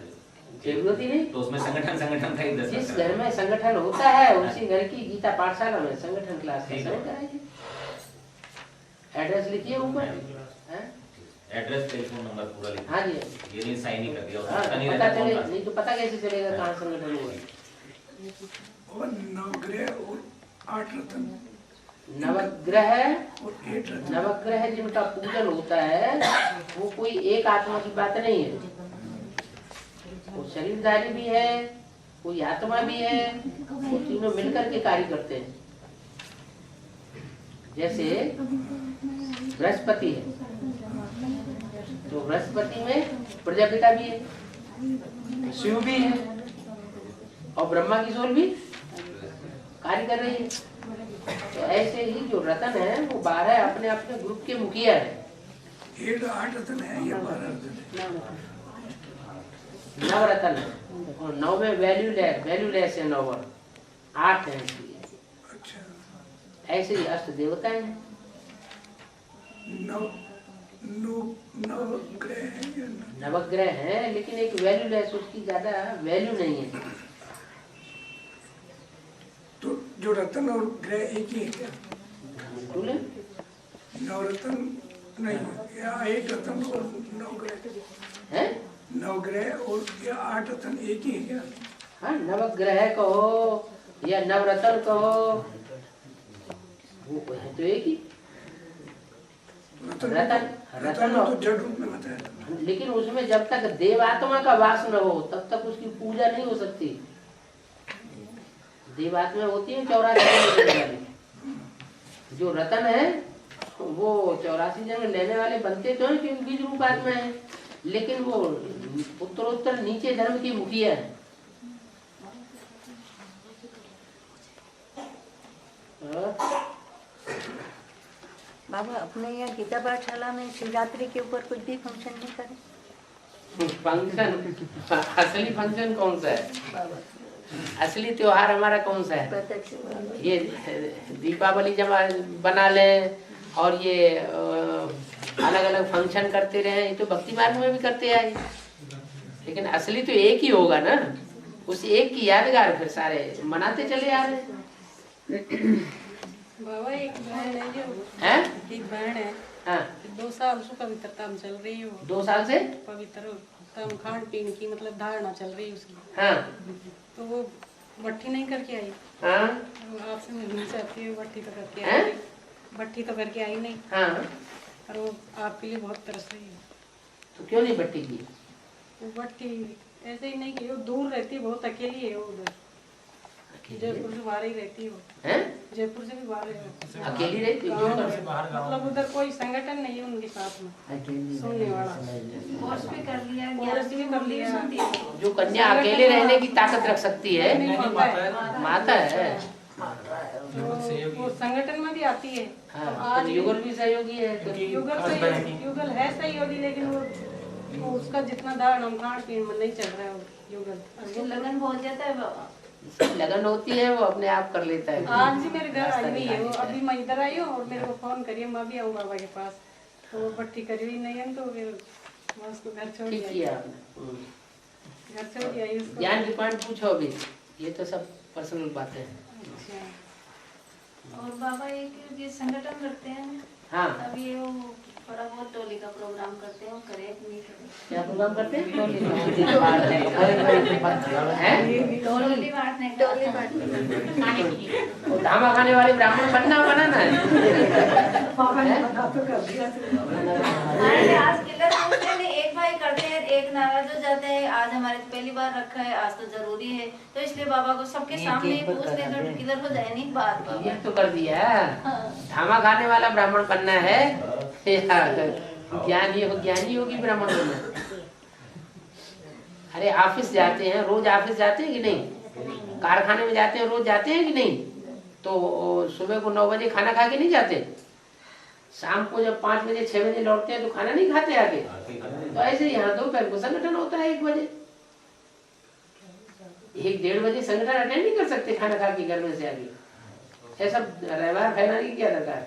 जरूरत ही नहीं। तो उसमें संगठन था ही 10। जिस घर में संगठन होता है उसी घर की गीता पाठशाला में संगठन क्लास का साइन कराइए। एड्रेस लिखिए ऊपर, एड्रेस टेलीफोन नंबर पूरा लिखा। हाँ जी। ये नहीं साइन नहीं कर दिया, पता चले नहीं तो पता कैसे चलेगा कहाँ संगठन हुआ? और नवग्रह और 8 रत्न, नवग्रह जिनका पूजन होता है वो कोई एक आत्मा की बात नहीं है, वो शरीरधारी भी है, कोई आत्मा भी है, वो तीनों मिलकर के कार्य करते हैं। जैसे बृहस्पति है, तो बृहस्पति में प्रजापिता भी है, शिव भी है, और ब्रह्मा की सोल भी कार्य कर रही है। तो ऐसे ही जो रतन है वो 12 अपने अपने ग्रुप के मुखिया है। 8 रत्न है या 12 रत्न है? 9 रतन है, और 9 में वैल्यूलेस है, 9 8 है। अच्छा, ऐसे ही अष्ट देवताएं हैं। नवग्रह है, लेकिन एक वैल्यूलेस, उसकी ज्यादा वैल्यू नहीं है। तो जो रत्न और ग्रह एक ही है क्या? बोले नवरत्न नहीं, या 8 रत्न और 9 ग्रह है? 9 ग्रह और या 8 रत्न एक ही है क्या? हाँ, नवग्रह कहो या नवरत्न कहो, वो है तो एक ही। रतन तो जड़ रूप में बताया, लेकिन उसमें जब तक देवात्मा का वास न हो तब तक उसकी पूजा नहीं हो सकती। देवात्मा होती है 84 जन्म वाली, जो रतन है वो 84 जन्म लेने वाले बनते तो हैं, क्योंकि बीज रूप आत्मा है, लेकिन वो उत्तरोत्तर नीचे धर्म की मुखिया है। बाबा अपने यहाँ गीता पाठशाला में शिवरात्रि के ऊपर कुछ भी फंक्शन नहीं करे? फंक्शन असली फंक्शन कौन सा है? असली त्योहार हमारा कौन सा है? ये दीपावली जब बना ले और ये अलग अलग फंक्शन करते रहे, ये तो भक्ति मार्ग में भी करते आए, लेकिन असली तो एक ही होगा ना, उस एक की यादगार फिर सारे मनाते चले आ रहे। बाबा एक बहन है जो है, एक बहन है, हाँ 2 साल से पवित्रता में चल रही है। 2 साल से पवित्रता में खान पीन की मतलब धारणा चल रही है उसकी। हाँ तो वो भट्टी नहीं करके आई। हाँ तो आपसे मिलनी चाहती है, भट्टी तो करके आई, भट्टी तो करके आई नहीं। हाँ और वो आपके लिए बहुत तरस रही है। तो क्यों नहीं भट्टी की? वो भट्टी ऐसे ही नहीं की, वो दूर रहती है, बहुत अकेली है वो उधर। जयपुर से बाहर ही रहती है वो। जयपुर से भी बाहर है, अकेली रहती है? मतलब उधर कोई संगठन नहीं है उनके साथ में सुनने वाला। कोर्स भी कर लिया, कोर्स भी कर लिया। जो कन्या अकेले रहने की ताकत रख सकती है माता है। वो संगठन में भी आती है। हाँ, आज युगल भी सहयोगी है। युगल है सहयोगी, लेकिन वो उसका जितना धारण खान पीन में नहीं चल रहा है वो युगल। लगन बहुत जाता है बाबा, लगन होती है वो अपने आप कर लेता है। आज भी मेरे घर आई हुई है वो, अभी मैं इधर आई हूँ और मेरे को फोन करिए मैं भी आऊँ बाबा के पास। तो वो भट्टी करी हुई नहीं है, तो फिर मैं उसको घर छोड़ ठीक किया आपने, घर छोड़ आई उसको। ज्ञान की पॉइंट पूछो अभी, ये तो सब पर्सनल बातें हैं। और बाबा एक ये संगठन रखते हैं। हाँ अब ये वो थोड़ा बहुत टोली का प्रोग्राम करते हैं, करे नहीं करे। क्या प्रोग्राम करते हैं? टोली बांटने, धामा खाने वाले ब्राह्मण बनाना है। आज किलर पूछते हैं, एक भाई करते हैं, एक नाराज हो जाते हैं। आज हमारे पहली बार रखा है, आज तो जरूरी है, तो इसलिए बाबा को सबके सामने पूछ ले तो किलर हो जाए नहीं बात। ये तो कर दिया, धामा खाने वाला ब्राह्मण बनना है, ज्ञानी होगी ब्राह्मण बनना। अरे ऑफिस जाते हैं, रोज ऑफिस जाते हैं कि नहीं? कारखाने में जाते हैं, रोज जाते हैं कि नहीं? तो सुबह को 9 बजे खाना खा के नहीं जाते, शाम को जब 5 बजे 6 बजे लौटते हैं तो खाना नहीं खाते आगे। तो ऐसे यहाँ दोपहर को संगठन होता है 1 बजे, 1-1:30 बजे संगठन अटेंड नहीं कर सकते खाना खा के घर में से आगे। ऐसा रहवार फैलाने की क्या दरकार है?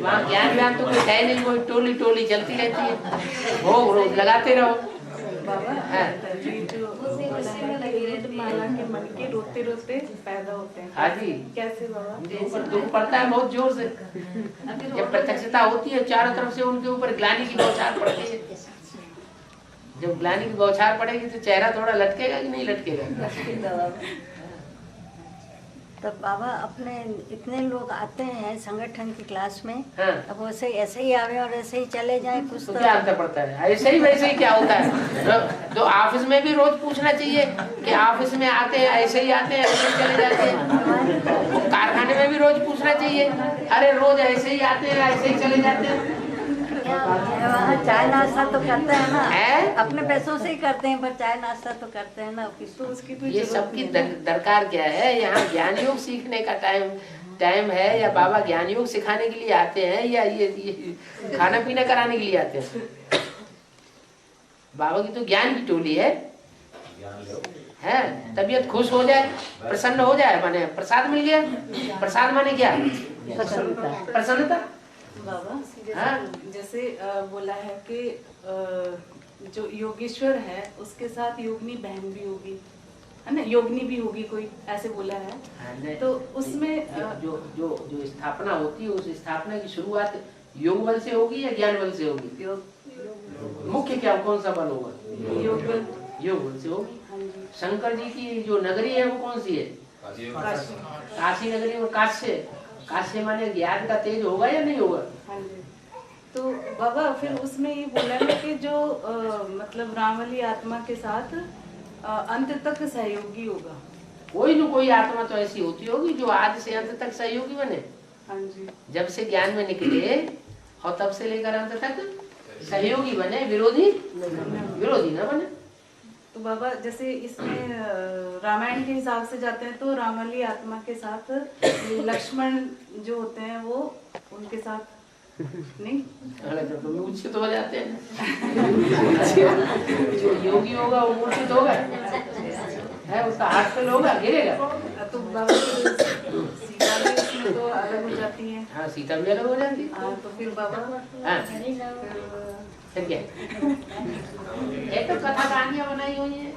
वहाँ ज्ञान तो कुछ है नहीं, कोई टोली टोली चलती रहती है, भोग रोज लगाते रहो। माला के मन के रोते रोते पैदा होते हैं। हाँ जी, कैसे बाबा? दुख पड़ता है बहुत जोर से, जब प्रत्यक्षता होती है चारों तरफ से उनके ऊपर ग्लानि की बौछार पड़ती है। जब ग्लानि की बौछार पड़ेगी तो चेहरा थोड़ा लटकेगा कि नहीं लटकेगा? तब बाबा अपने इतने लोग आते हैं संगठन की क्लास में, हाँ। अब वैसे ऐसे ही आवे और ऐसे ही चले जाए, कुछ तो क्या अंतर पड़ता है? ऐसे ही वैसे ही क्या होता है? तो ऑफिस में भी रोज पूछना चाहिए कि ऑफिस में आते हैं ऐसे ही आते हैं ऐसे ही चले जाते हैं। कारखाने में भी रोज पूछना चाहिए, अरे रोज ऐसे ही आते हैं ऐसे ही चले जाते हैं। वहाँ चाय नाश्ता तो करते हैं ना, अपने पैसों से ही करते हैं, पर चाय नाश्ता तो करते हैं ना। तो उसकी तो ये सबकी दरकार क्या है? यहाँ ज्ञान योग सीखने का टाइम है, या बाबा ज्ञान योग सिखाने के लिए आते हैं, या ये खाना पीना कराने के लिए आते हैं? बाबा की तो ज्ञान की टोली है। तबीयत खुश हो जाए, प्रसन्न हो जाए, माने प्रसाद मिल गया। प्रसाद माने क्या? प्रसन्नता। बाबा जैसे बोला है कि जो योगेश्वर है उसके साथ योगिनी बहन भी होगी, है ना, योगिनी भी होगी कोई, ऐसे बोला है। तो उसमें जो स्थापना होती है, उस स्थापना की शुरुआत योग बल से होगी या ज्ञान बल से होगी? मुख्य क्या कौन सा बल होगा? योग बल से होगी। शंकर जी की जो नगरी है वो कौन सी है? काशी नगरी। और काशी माने ज्ञान का तेज होगा या नहीं होगा? तो बाबा फिर उसमें ये बोला है कि जो मतलब रामवली आत्मा के साथ अंत तक सहयोगी होगा। कोई न कोई आत्मा तो ऐसी होती होगी जो आज से अंत तक सहयोगी बने। हाँ जी। जब से ज्ञान में निकले और तब से लेकर अंत तक सहयोगी बने, विरोधी न बने। तो बाबा जैसे इसमें रामायण के हिसाब से जाते हैं तो राम वाली आत्मा के साथ लक्ष्मण जो होते हैं वो उनके साथ नहीं मूर्छित हो जाते हैं। जो योगी होगा वो मूर्छित होगा है, उसका हाथ पे होगा, गिरेगा। तो बाबा सीता भी उसमें तो अलग हो जाती है। हाँ, सीता भी अलग हो जाती है। हाँ, तो फिर बाबा फिर क्या ये तो कथा कहानियां बनाई हुई है,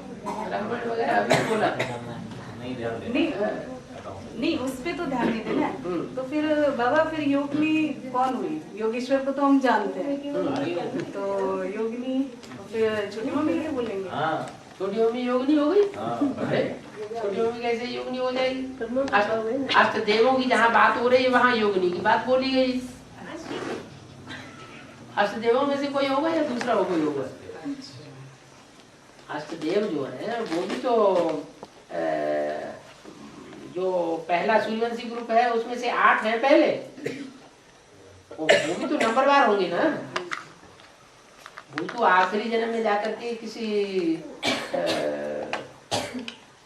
रामायण वगैरह अभी बोला नहीं उस पे तो ध्यान नहीं देना। तो फिर बाबा फिर योगिनी कौन हुई? योगेश्वर को तो हम जानते हैं, तो योगिनी फिर छोटी मम्मी क्या बोलेंगे? छोटी मम्मी योगिनी हो गई। अरे छोटी मम्मी कैसे योगिनी हो जाएगी? अष्ट देवों की जहाँ बात हो रही है वहाँ योगिनी की बात बोली गई। अष्ट देवों में से कोई होगा या दूसरा कोई होगा? अष्ट देव जो है वो भी तो जो पहला सूर्यवंशी ग्रुप है उसमें से 8 है पहले, वो भी तो नंबरवार होंगे ना। वो तो आखिरी जन्म में जाकर के किसी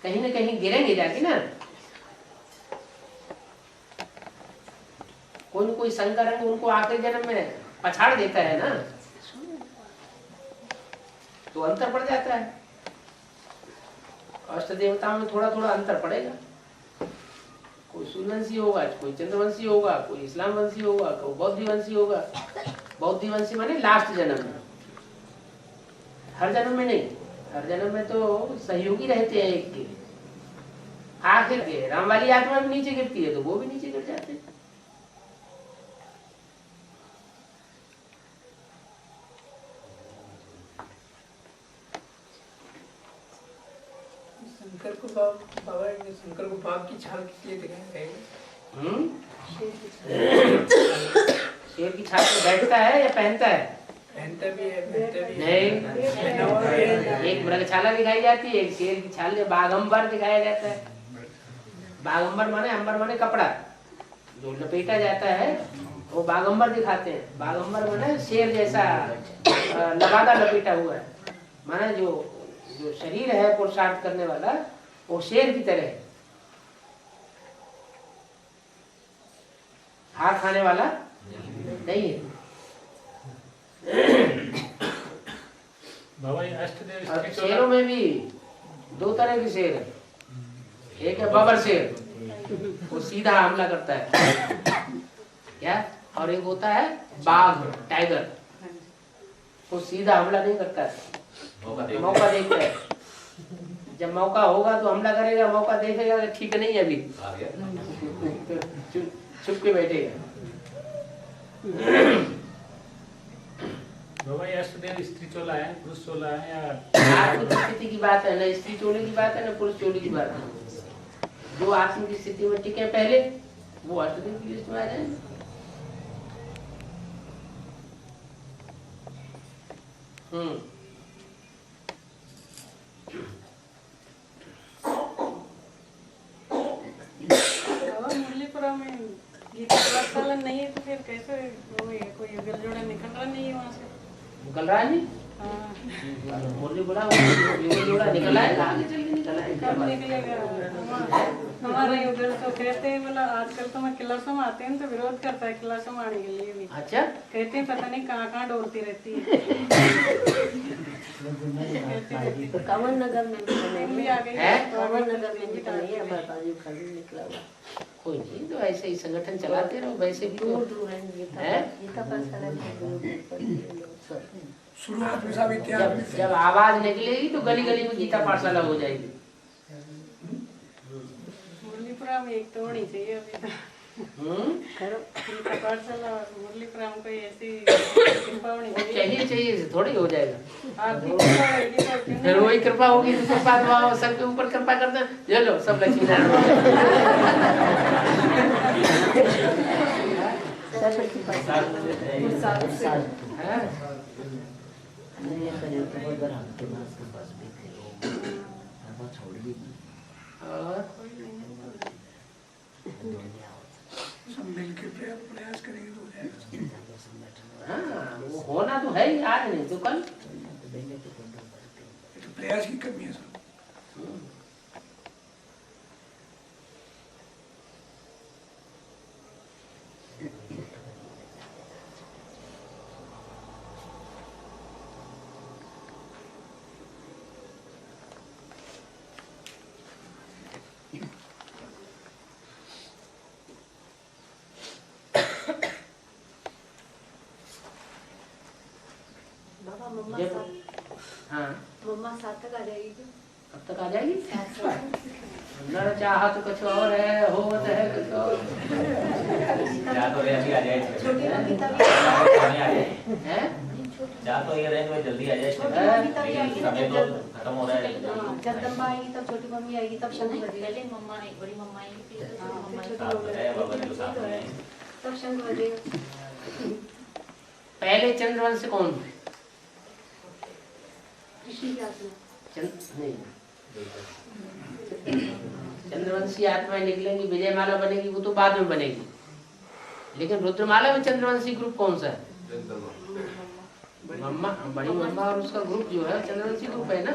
कहीं न कहीं गिरेंगे जाके ना। कोई न कोई शंकर रंग उनको आखिरी जन्म में पछाड़ देता है ना, तो अंतर पड़ जाता है। अष्ट देवताओं में थोड़ा थोड़ा अंतर पड़ेगा। कोई सूर्यवंशी होगा, कोई चंद्रवंशी होगा, कोई इस्लाम वंशी होगा, कोई बौद्ध वंशी होगा। बौद्ध वंशी माने लास्ट जन्म में, हर जन्म में नहीं। हर जन्म में तो सहयोगी रहते हैं एक के। आखिर के राम वाली आत्मा भी नीचे गिरती है तो वो भी नीचे गिर जाते हैं। शंकर को बाबा ने शंकर को बाप की छाल किस लिए दिखाया गया? शेर की छाल पे बैठता है या पहनता है? पहनता भी है, नहीं। एक मृगशाला दिखाई जाती है, एक शेर की छाल में बागंबर दिखाया जाता है। बागंबर माने अंबर माने कपड़ा जो लपेटा जाता है वो बागंबर दिखाते हैं। बागंबर माने शेर जैसा लबादा लपेटा हुआ है, माने जो शरीर है पुरुषार्थ करने वाला वो शेर की तरह है। हार खाने वाला नहीं है। बाबा ये अष्टदेव शेरों में भी 2 तरह के शेर है। एक है बबर शेर, वो सीधा हमला करता है क्या, और एक होता है बाघ टाइगर, वो सीधा हमला नहीं करता है, मौका देखता है। जब मौका होगा तो हमला करेगा, मौका देखेगा ठीक नहीं है अभी छुप के बैठेगा। बाबा ये अष्टदेव स्त्री चोला है पुरुष चोला है या आत्मिक स्थिति की बात है, ना स्त्री चोले की बात है ना पुरुष चोले की बात है। जो आत्मिक स्थिति में टिके पहले वो अष्टदेव की लिस्ट में आ जाएंगे। मुरलीपुरा में गीता पाठशाला नहीं है तो फिर कैसे वो है, कोई अगर जोड़ा निकल रहा नहीं है वहाँ से? निकल रहा है नहीं? मुरलीपुरा जोड़ा निकल आएगा, आगे चल के निकल आएगा। कब निकलेगा? हमारे उधर तो कहते हैं बोला आजकल तो मैं किलासम आते हैं तो विरोध करता है किलासम आने के लिए भी। अच्छा, कहते हैं पता नहीं कहाँ डोलती रहती है। तो कंवर नगर में भी आ गई है, कंवर नगर में भी नहीं है, बाबाजी खाली निकला हुआ। कोई नहीं, तो ऐसे ही संगठन चलाते रहो। वैसे भी दूर दूर है गीता पाठशाला शुरुआत में सब इतिहास जब आवाज निकलेगी तो गली गली में गीता पाठशाला हो जाएगी। मुरलीपुरा में एक तो होनी चाहिए अभी तो। गीता पाठशाला मुरलीपुरा में कोई ऐसी कृपा होनी चाहिए थोड़ी हो जाएगा। आर्थिक कृपा होगी तो फिर वही कृपा होगी तो कृपा तो सबके ऊपर कृपा करना। चलो सब लक्ष्मी सब मिलकर प्रयास करेंगे तो हो जाएगा। हाँ, वो होना तो है ही आज नहीं तो कल। प्रयास अभ्यास की कमी है सब। मम्मा 7 तक आ जाएगी क्या? कब तक आ जाएगी? न चाहा तो कुछ और है, हो तो है कुछ और। जा तो अभी आ जाए, छोटी मम्मी तभी हैं? जा तो ये रेंज में जल्दी आ जाए, समय तो खत्म हो रहा है। जगदम्बा आएगी तब छोटी मम्मी आएगी, तब शंख बजेगा। पहले मम्मा आई, बड़ी मम्मा आएगी, तब शंख बजेगा। पहले चंद्रवंश कौन? कृष्ण की आत्मा। नहीं, चंद्रवंशी आत्माएं निकलेंगी, विजयमाला बनेगी, वो तो बाद में बनेगी। लेकिन रुद्रमाला में चंद्रवंशी ग्रुप कौन सा है? मम्मा, बड़ी मम्मा और उसका ग्रुप जो है चंद्रवंशी ग्रुप है ना।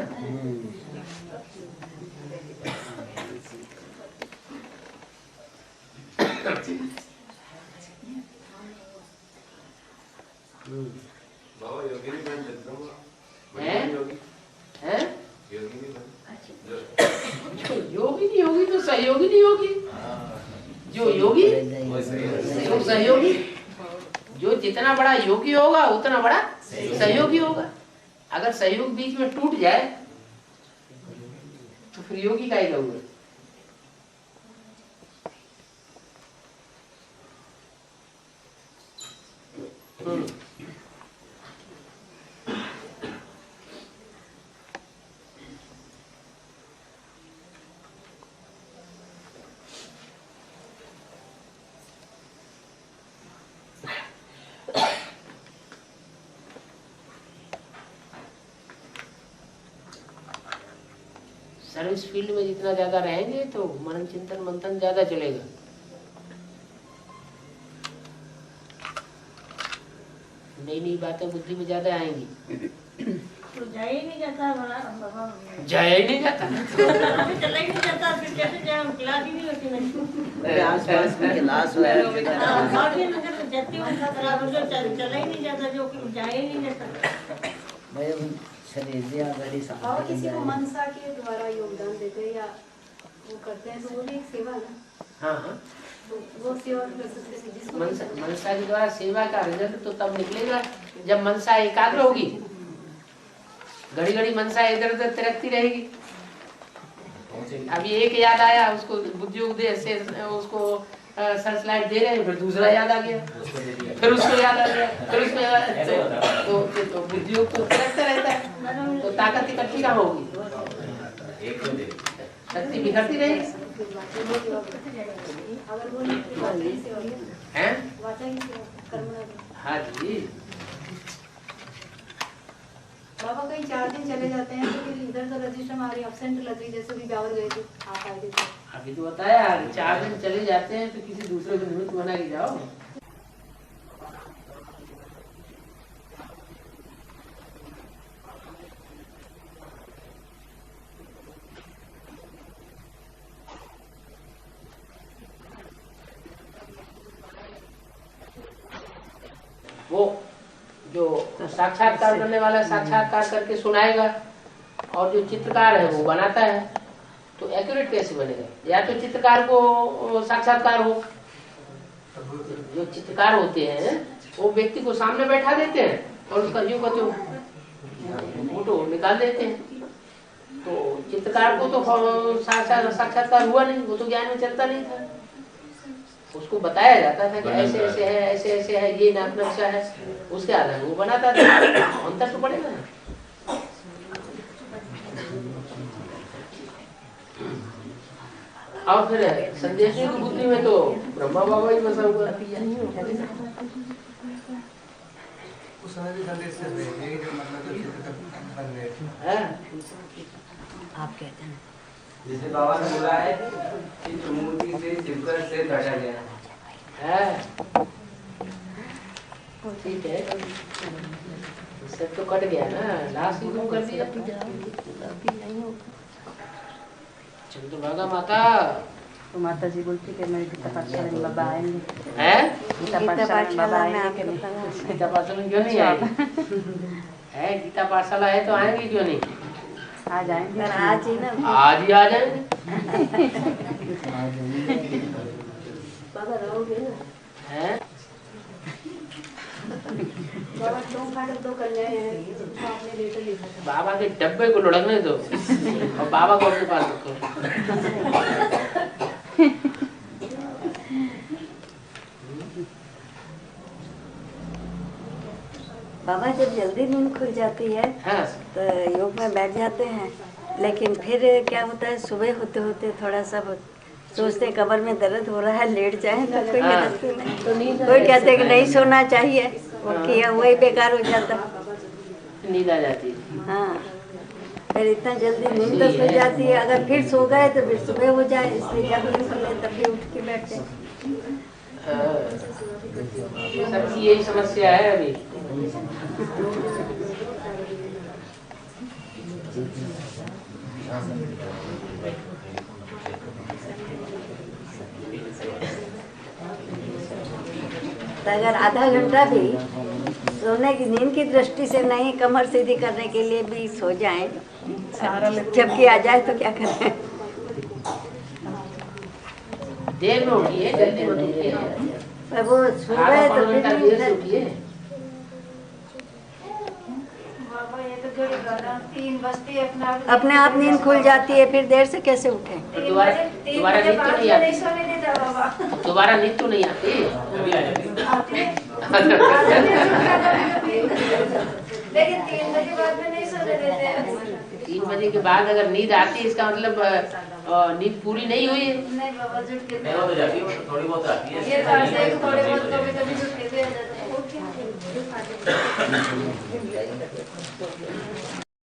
योगी नहीं होगी तो सहयोगी नहीं होगी। जो योगी जो सहयोगी, जो जितना बड़ा योगी होगा उतना बड़ा सहयोगी होगा। अगर सहयोग बीच में टूट जाए तो फिर योगी का ही होगा। सर्विस फील्ड में जितना ज्यादा रहेंगे तो मनन चिंतन मंथन ज्यादा चलेगा। नई नई बातें बुद्धि में ज्यादा आएंगी। तो जाया ही नहीं जाता है, जाया ही नहीं जाता, चला ही नहीं जाता, फिर कैसे जाए? क्लास ही नहीं होती मेरी। आसपास में क्लास है, जाती हूँ, चला ही नहीं जाता, जो जाया ही नहीं जाता। और किसी को मनसा के द्वारा योगदान देते हैं या वो करते हैं तो वो भी एक सेवा है ना। हाँ हाँ, तो वो सेवा कर सकते हैं जिसको मनसा के द्वारा सेवा का रिजल्ट तो तब निकलेगा जब मनसा एकाग्र होगी। घड़ी घड़ी मनसा इधर उधर तिरकती रहेगी। अभी एक याद आया, उसको बुद्धि उपदेश से उसको सर्चलाइट दे रहे हैं, फिर दूसरा याद आ गया, फिर उसको याद आ गया, फिर उसमें तो बुद्धि तो तिरकता रहता है, तो ताकत इकट्ठी कहाँ होगी? शक्ति बिखरती रहेगी। हाँ जी। बाबा कहीं 4 दिन चले जाते हैं तो फिर इधर तो रजिस्टर हमारी एब्सेंट लग रही, जैसे भी ब्यावर गए थे, आप आए थे। अभी तो बताया 4 दिन चले जाते हैं तो किसी दूसरे को निमित्त बना के जाओ। वो जो साक्षात्कार करने वाला साक्षात्कार करके सुनाएगा और जो चित्रकार है वो बनाता है, तो एक्यूरेट कैसे बनेगा? या तो चित्रकार को साक्षात्कार हो, जो चित्रकार होते हैं वो व्यक्ति को सामने बैठा देते हैं और उसका यूं का फोटो निकाल देते हैं। तो चित्रकार को तो साक्षात्कार हुआ नहीं, वो तो ज्ञान में चलता नहीं था। उसको बताया जाता था कि ऐसे ऐसे है, ऐसे ऐसे है, ये नाप नक्शा है, उसके आधार में वो बनाता था। अंतर तो पड़ेगा ना। और फिर संदेश की बुद्धि में तो ब्रह्मा बाबा ही बसा हुआ। उस समय भी संदेश कर रहे हैं, जो मतलब बन रहे हैं। आप कहते हैं जैसे बाबा ने बोला है कि मूर्ति से शिवकर से काटा गया है। ठीक है, सब तो कट गया ना, लास्ट ही कर दिया। चल तो भागा माता। तो माता जी बोलती कि मेरे गीता पाठशाला में बाबा आएंगे। हैं? गीता पाठशाला में बाबा आएंगे। गीता पाठशाला में क्यों नहीं आएंगे? है गीता पाठशाला है तो आएंगे क्यों नहीं? आज आएंगे। आज ही ना, आज ही आ जाएंगे। बाबा रहोगे ना? हैं? बाबा दो फाटक दो कन्याएं हैं, तो आपने लेटर लिखा था। बाबा के डब्बे को लुढ़कने दो और बाबा को अपने पास रखो। बाबा जब जल्दी नींद खुल जाती है हाँ। तो योग में बैठ जाते हैं, लेकिन फिर क्या होता है सुबह होते होते थोड़ा सा सोचते कमर में दर्द हो रहा है, लेट जाए तो कोई नहीं, कोई कहते हैं कि नहीं सोना चाहिए, वो किया वही बेकार हो जाता, नींद आ जाती है। हाँ, फिर इतना जल्दी नींद तो खुल जाती है, अगर फिर सो गए तो फिर सुबह हो जाए, इसलिए जब नहीं सोए तब भी उठ के बैठते। सबकी यही समस्या है अभी। तो अगर आधा घंटा भी सोने की नींद की दृष्टि से नहीं, कमर सीधी करने के लिए भी सो जाएं, जबकि आ जाए तो क्या करें। देर में उठिए, जल्दी मत उठिए। वो सुबह तो फिर अपने आप नींद खुल जाती है, फिर देर से कैसे उठे? दोबारा नींद तो नहीं आती। दोबारा नींद तो नहीं आती। लेकिन 3 बजे बाद में नहीं सोने देते हैं। 3 बजे के बाद अगर नींद आती है इसका मतलब नींद पूरी नहीं हुई है। नहीं बाबा जुट के नहीं वो तो जाती है, थोड़ी बहुत आती है। ये बात है, थोड़े बहुत कभी कभी जुट के भी आ जाते हैं।